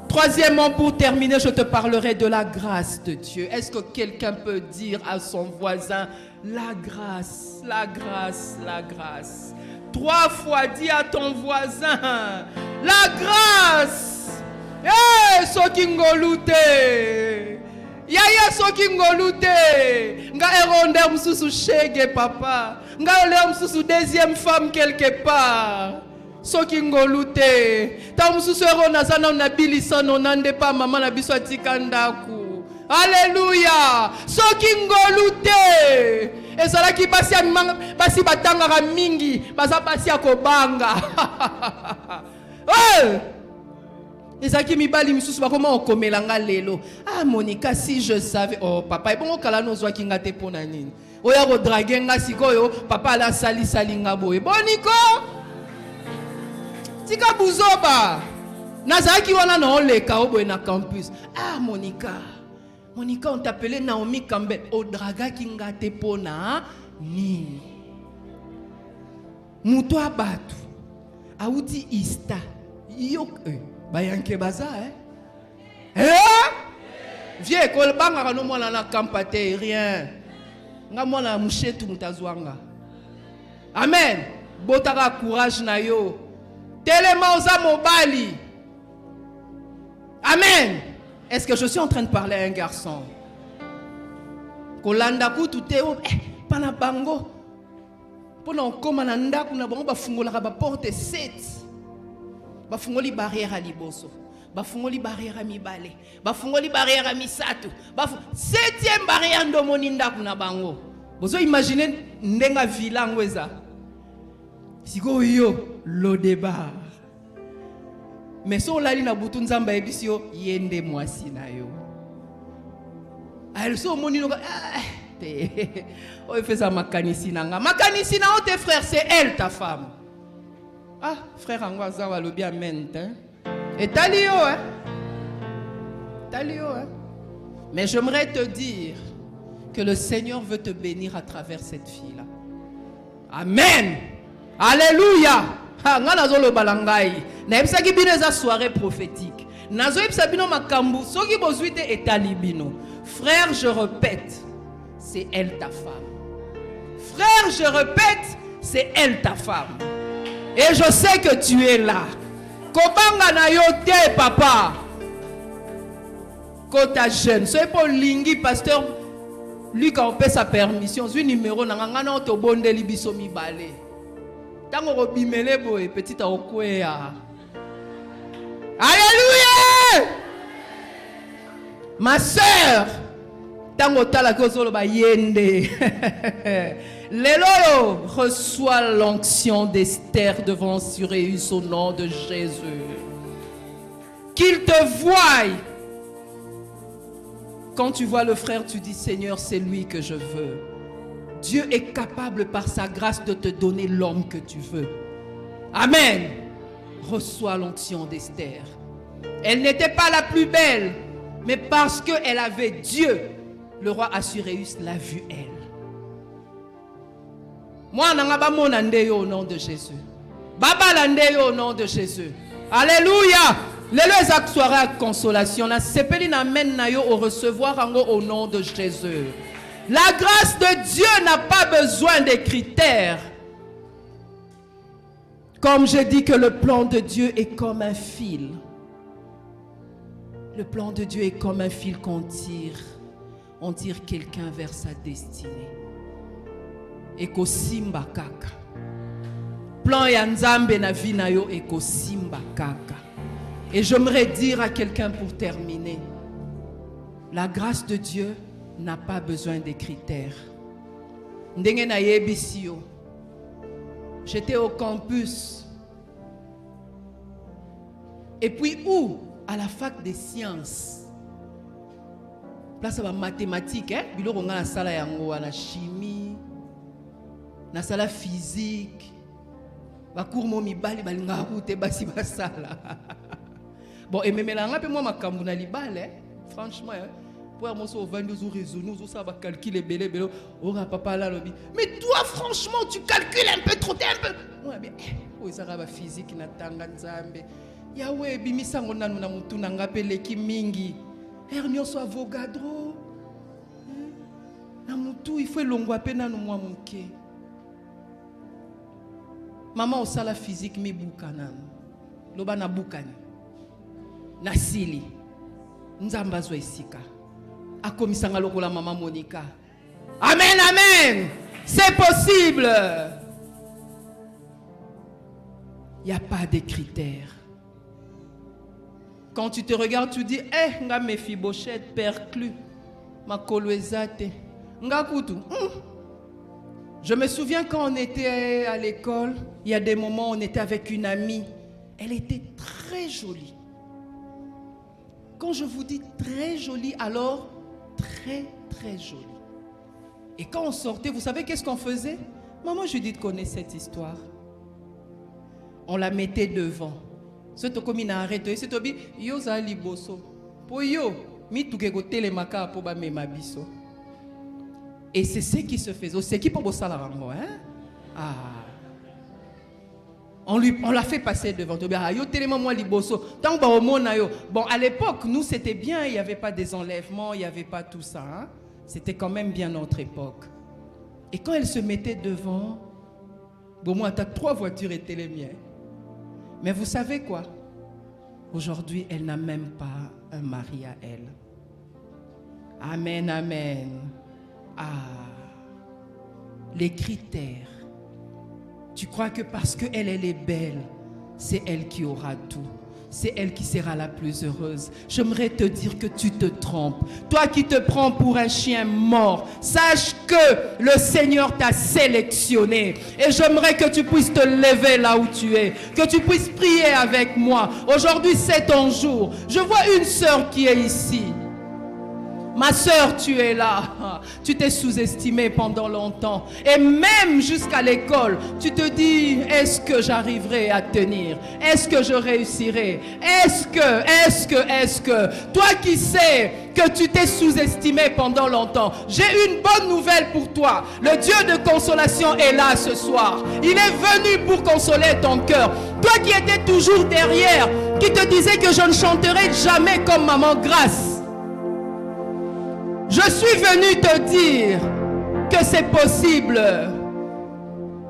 Troisièmement, pour terminer, je te parlerai de la grâce de Dieu. Est-ce que quelqu'un peut dire à son voisin, la grâce, la grâce, la grâce? 3 fois, dis à ton voisin, la grâce. Eh, soki ngolute. Yaya soki ngolute. Nga eronde msusu shege papa. Nga ole msusu deuxième femme quelque part. Soki ngolute. Ta msusu erona zana unabilisa nonande pa mama na biso atika ndaku. Alléluia. Soki ngolute. Ezalaki basi batangaka mingi. Baza basi akobanga. Oh! Ezaki mibali misusu bakoma okomelanga lelo. Ah Monica, si je savais. Oh papa, ebongo kala nozwa kinga te pona nini. Oya ko draguer nga sikoyo, papa la sali salinga boye. Boniko. Tika buzoba. Nazaki wana na oleka oboye na campus. Ah Monica. Monica, on t'appelait Naomi Campbell. O draga kinga te pona nini. Muto abatu. Auti ista. Yok bayanke baza vieux kolbanga no mwana na kampate rien nga mwana mushetu mutazwanga. Amen. Botaka courage na yo. Telema oza mobali. Amen. Est-ce que je suis en train de parler à un garçon? Kolanda kutu teo pana bango. Pona okoma na ndaku na bango bafungolaka ba porte 7. Bafungoli barrière à liboso. Bafungoli barrière à mibale. Bafungoli barrière à misato. 7e barrière ndomoni ndaku na bango. Bozo imaginer ndenga vilango eza. Siko yo lo débat. Mais so lali na butu nzamba ebisio yende mwasi na yo. Alors so moni no te. O fait ça makanisi nanga. Makanisi na tes frères, c'est elle ta femme. Ah, frère Angwaza va le bien amen. Et Talio, hein? Talio, hein? Mais j'aimerais te dire que le Seigneur veut te bénir à travers cette fille-là. Amen. Alléluia. Soirée prophétique. Frère, je répète, c'est elle ta femme. Frère, je répète, c'est elle ta femme. Et je sais que tu es là. Kobanga na yo te papa. Kota jeune. C'est pour Lingi, pasteur. Lui, quand on paie sa permission, c'est un numéro. Nangana to bonde libiso mi balé. Tango robimele boy, petit a okwea. Alléluia! Ma sœur, tango tala kozolo ba yende. Lelo reçoit l'onction d'Esther devant Suréus au nom de Jésus. Qu'il te voie. Quand tu vois le frère, tu dis Seigneur, c'est lui que je veux. Dieu est capable par sa grâce de te donner l'homme que tu veux. Amen. Reçois l'onction d'Esther. Elle n'était pas la plus belle, mais parce qu'elle avait Dieu, le roi Assuréus l'a vue elle. Moi, je au nom de Jésus. Baba au nom de Jésus. Alléluia. Les actes soirée à consolation. La sepeli n'amène nayo au recevoir au nom de Jésus. La grâce de Dieu n'a pas besoin des critères. Comme je dis que le plan de Dieu est comme un fil. Le plan de Dieu est comme un fil qu'on tire. On tire quelqu'un vers sa destinée. Eko simba kaka. Plan ya nzambe na vie na yo eko simba kaka. Et j'aimerais dire à quelqu'un pour terminer, la grâce de Dieu n'a pas besoin des critères. Ndenge na yebisi yo. J'étais au campus. Et puis où? À la fac des sciences. Place à mathématiques, hein? Biloko nga na sala yango na chimie. Na sala physique. Ba cours mo mibali balinga route basi basala. Bon et même là pe moi makambu na libale, franchement, pour moi so 22 jours raisonner, ça va calculer belé belé. Ora papa là lobi. Mais toi franchement, tu calcules un peu trop, t'es un peu. Ouais bien. Oh ça va physique na tanga nzambe. Ya we bimisa ngona na mutu na ngapele ki mingi. Hernio so avogadro. Na mutu il faut longwa pe na no mwa muke. Maman au sala physique mi bukana. Loba na bukani. Nasili. Nzamba zo esika. Akomisanga lokola maman Monica. Amen, amen. C'est possible. Il n'y a pas de critères. Quand tu te regardes, tu dis, eh, nga Mephibosheth perclus. Ma koloezate. Nga kutu. Je me souviens quand on était à l'école, il y a des moments où on était avec une amie. Elle était très jolie. Quand je vous dis très jolie, alors très très jolie. Et quand on sortait, vous savez qu'est-ce qu'on faisait? Maman Judith connaît cette histoire. On la mettait devant. C'est comme une arrêté. C'est tobi yo za liboso. Po yo mi tukeko telemaka po ba mema biso. Et c'est ce qui se faisait. C'est qui pour bosser la rango, hein? Ah. On l'a fait passer devant. Bon, à l'époque, nous, c'était bien. Il n'y avait pas des enlèvements, il n'y avait pas tout ça. Hein? C'était quand même bien notre époque. Et quand elle se mettait devant, bon, moi, t'as 3 voitures étaient les miennes. Mais vous savez quoi? Aujourd'hui, elle n'a même pas un mari à elle. Amen, amen. Ah, les critères. Tu crois que parce qu'elle est belle, c'est elle qui aura tout. C'est elle qui sera la plus heureuse. J'aimerais te dire que tu te trompes. Toi qui te prends pour un chien mort, sache que le Seigneur t'a sélectionné. Et j'aimerais que tu puisses te lever là où tu es. Que tu puisses prier avec moi. Aujourd'hui, c'est ton jour. Je vois une sœur qui est ici. Ma sœur, tu es là. Tu t'es sous-estimée pendant longtemps. Et même jusqu'à l'école, tu te dis, est-ce que j'arriverai à tenir? Est-ce que je réussirai? Est-ce que? Toi qui sais que tu t'es sous-estimé pendant longtemps, j'ai une bonne nouvelle pour toi. Le Dieu de consolation est là ce soir. Il est venu pour consoler ton cœur. Toi qui étais toujours derrière, qui te disais que je ne chanterai jamais comme Maman Grâce. Je suis venu te dire que c'est possible.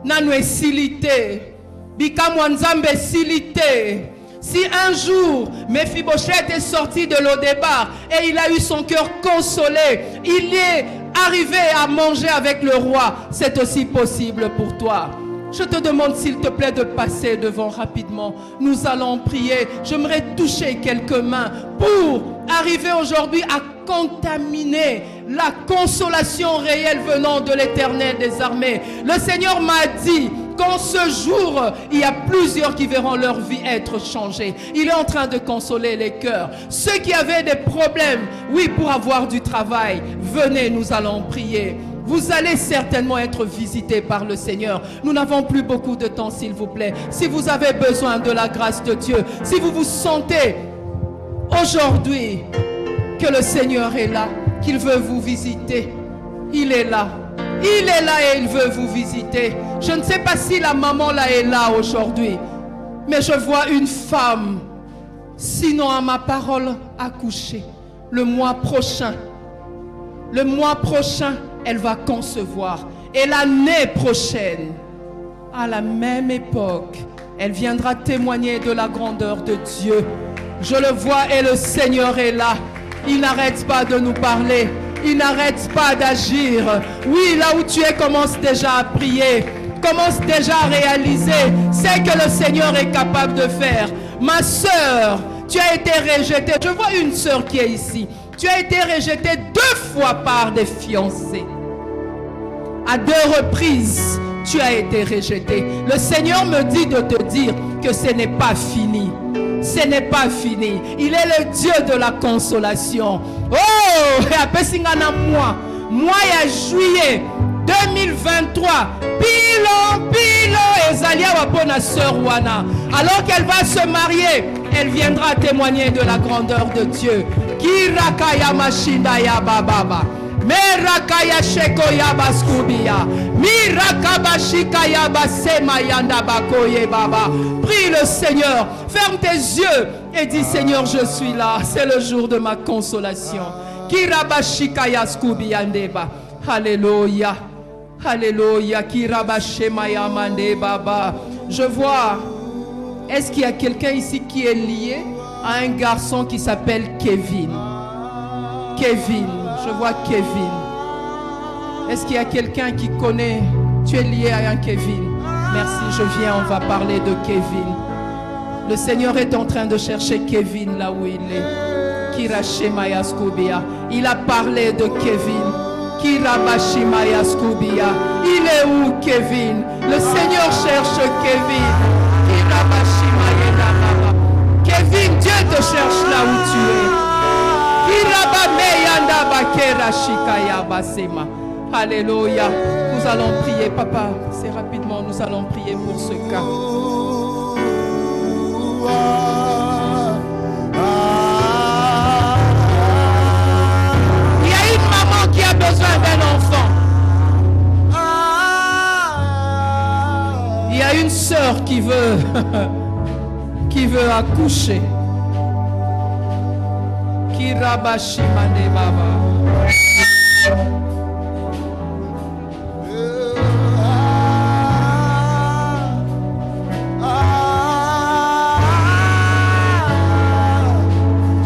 Nanwe silité, bikamwanzambe silité. Si un jour Mephibosheth est sorti de Lodébar et il a eu son cœur consolé, il est arrivé à manger avec le roi, c'est aussi possible pour toi. Je te demande s'il te plaît de passer devant rapidement. Nous allons prier. J'aimerais toucher quelques mains pour arriver aujourd'hui à contaminer la consolation réelle venant de l'Éternel des armées. Le Seigneur m'a dit qu'en ce jour, il y a plusieurs qui verront leur vie être changée. Il est en train de consoler les cœurs. Ceux qui avaient des problèmes, oui, pour avoir du travail, venez, nous allons prier. Vous allez certainement être visités par le Seigneur. Nous n'avons plus beaucoup de temps, s'il vous plaît. Si vous avez besoin de la grâce de Dieu, si vous vous sentez aujourd'hui que le Seigneur est là, qu'il veut vous visiter, il est là. Il est là et il veut vous visiter. Je ne sais pas si la maman là est là aujourd'hui, mais je vois une femme, sinon à ma parole, accoucher. Le mois prochain, elle va concevoir. Et l'année prochaine, à la même époque, elle viendra témoigner de la grandeur de Dieu. Je le vois et le Seigneur est là. Il n'arrête pas de nous parler. Il n'arrête pas d'agir. Oui, là où tu es, commence déjà à prier. Commence déjà à réaliser ce que le Seigneur est capable de faire. Ma sœur, tu as été rejetée. Je vois une sœur qui est ici. Tu as été rejetée 2 fois par des fiancés. À 2 reprises, tu as été rejetée. Le Seigneur me dit de te dire que ce n'est pas fini. Ce n'est pas fini. Il est le Dieu de la consolation. Oh, et après moi, à juillet 2023, pilo, Ezalia wapona sœur Wana. Alors qu'elle va se marier, elle viendra témoigner de la grandeur de Dieu. Kirakaya mashinda ya bababa. Merakaya sheko ya baskubia. Mirakabashika ya basema yanda bakoye baba. Prie le Seigneur. Ferme tes yeux et dis Seigneur, je suis là. C'est le jour de ma consolation. Kirabashika ya skubia ndeba. Alléluia. Alléluia. Kirabashema ya mande baba. Je vois. Est-ce qu'il y a quelqu'un ici qui est lié à un garçon qui s'appelle Kevin? Kevin. Je vois Kevin. Est-ce qu'il y a quelqu'un qui connaît? Tu es lié à un Kevin. Merci, je viens, on va parler de Kevin. Le Seigneur est en train de chercher Kevin là où il est. Kirashemaya Skubia. Il a parlé de Kevin. Kirabashimaya Skubia. Il est où Kevin? Le Seigneur cherche Kevin. Kirabashimaya Baba. Kevin, Dieu te cherche là où tu es. Alléluia. Nous allons prier, papa. C'est rapidement, nous allons prier pour ce cas. Il y a une maman qui a besoin d'un enfant. Il y a une sœur qui veut accoucher. Kirabashi mande baba.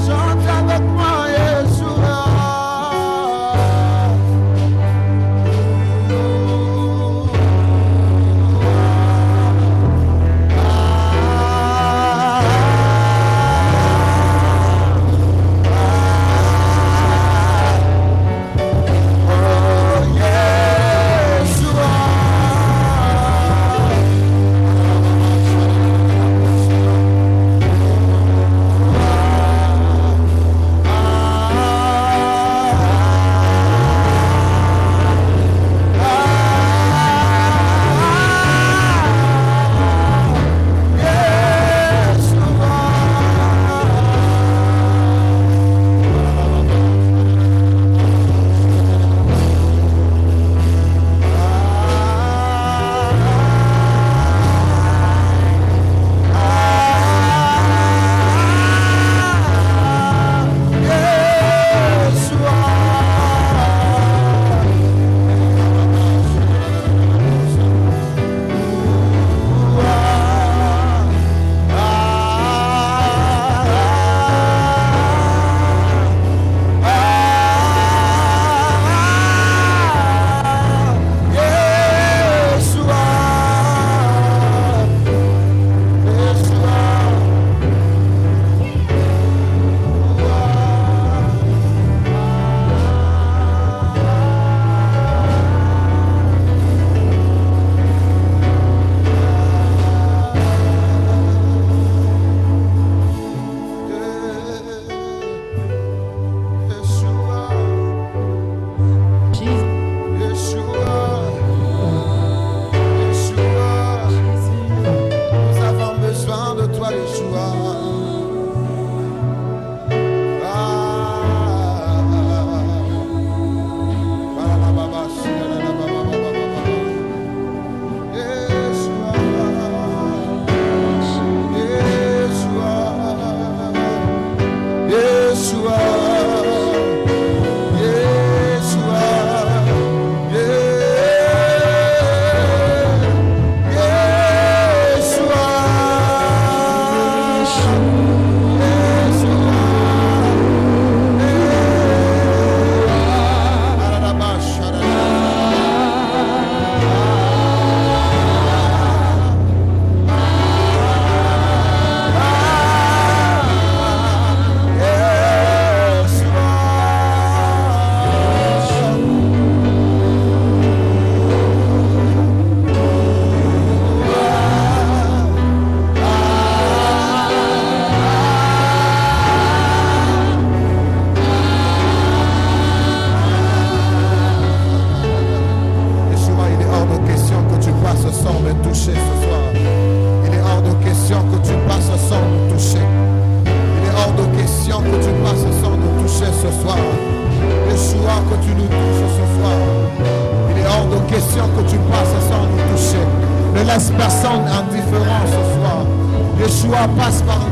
Chante avec moi, Yeshua. situation que tu passes sans nous toucher. Ne laisse personne indifférent ce soir. Yeshua passe par nous.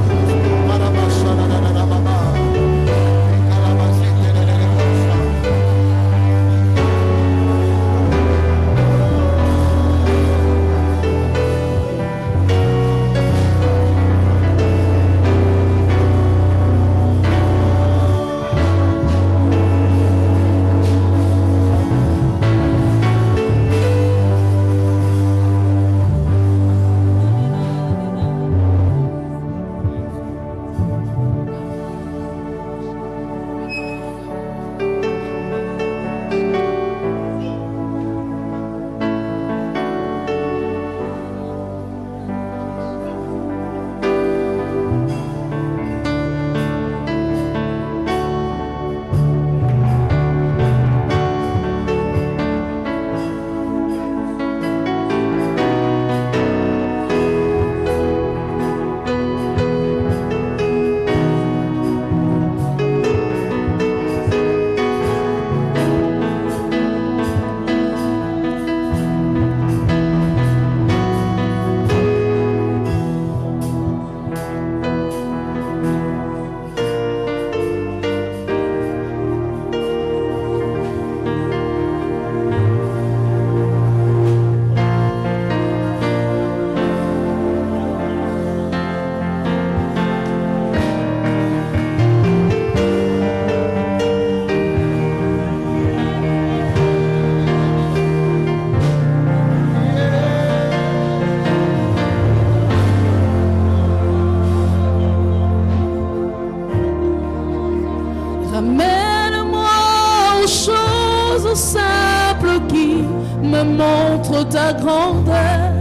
Ta grandeur,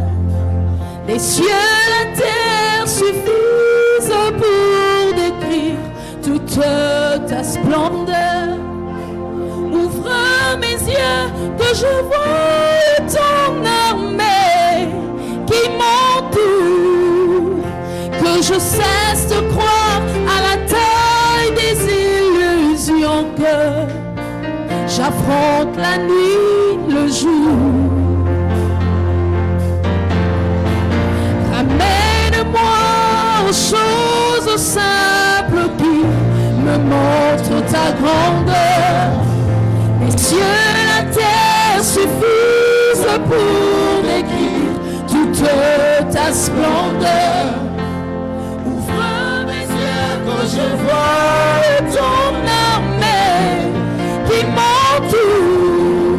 les cieux, la terre suffisent pour décrire toute ta splendeur. Ouvre mes yeux que je vois ton armée qui m'entoure, que je cesse de croire à la taille des illusions, que j'affronte la nuit, le jour. Ramène-moi aux choses simples qui me montrent ta grandeur. Les cieux et la terre suffisent pour décrire toute ta splendeur. Ouvre mes yeux quand je vois ton armée qui m'entoure,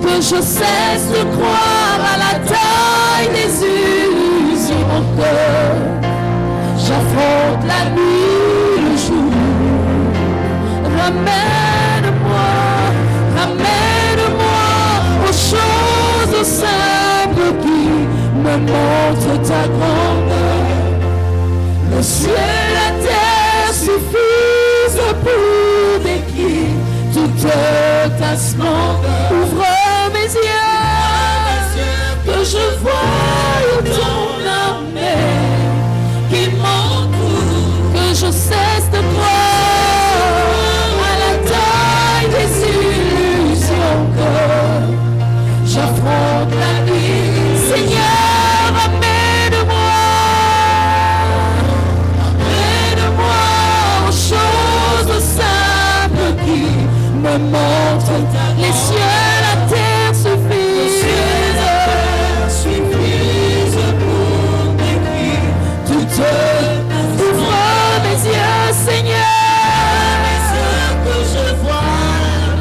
que je cesse de croire à la taille des illusions, que j'affronte la nuit, le jour. Ramène-moi aux choses simples qui me montrent ta grandeur. Le ciel et la terre suffisent pour décrire toute ta splendeur. Ouvre mes yeux, que je vois ton armée qui m'entoure, que je cesse de croire à la taille des illusions, que j'affronte la nuit. Seigneur, amène-moi aux choses simples qui me montrent les cieux, la terre suffisent pour décrire toute. Ouvre mes yeux, Seigneur, que je vois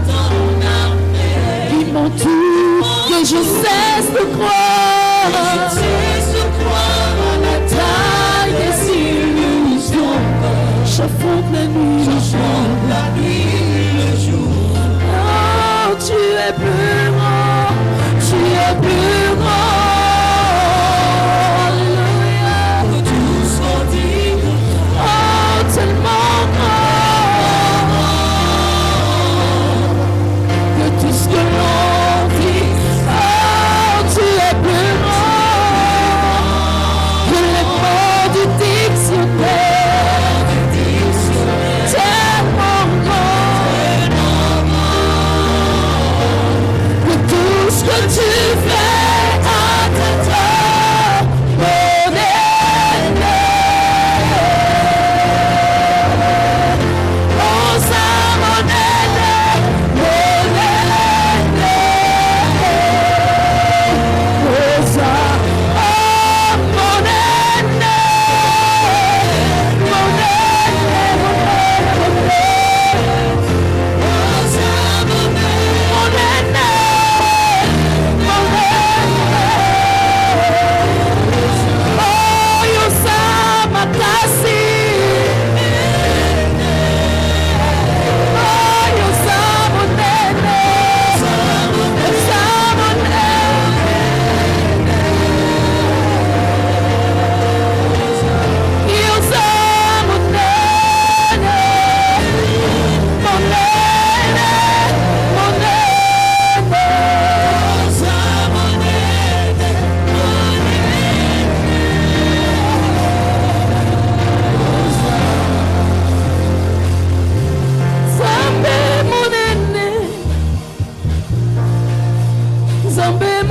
ton armée qui m'entoure, que je cesse de croire à la taille des illusions. J'affronte la nuit, le jour. Oh, tu es plus grand, tu es plus grand. Alléluia. Que tout soit digne, oh, tellement grand. Que tout ce que l'on dit, oh, tu es plus grand. Que les mots du dictionnaire, tellement grand. Que tout ce que tu Nzambe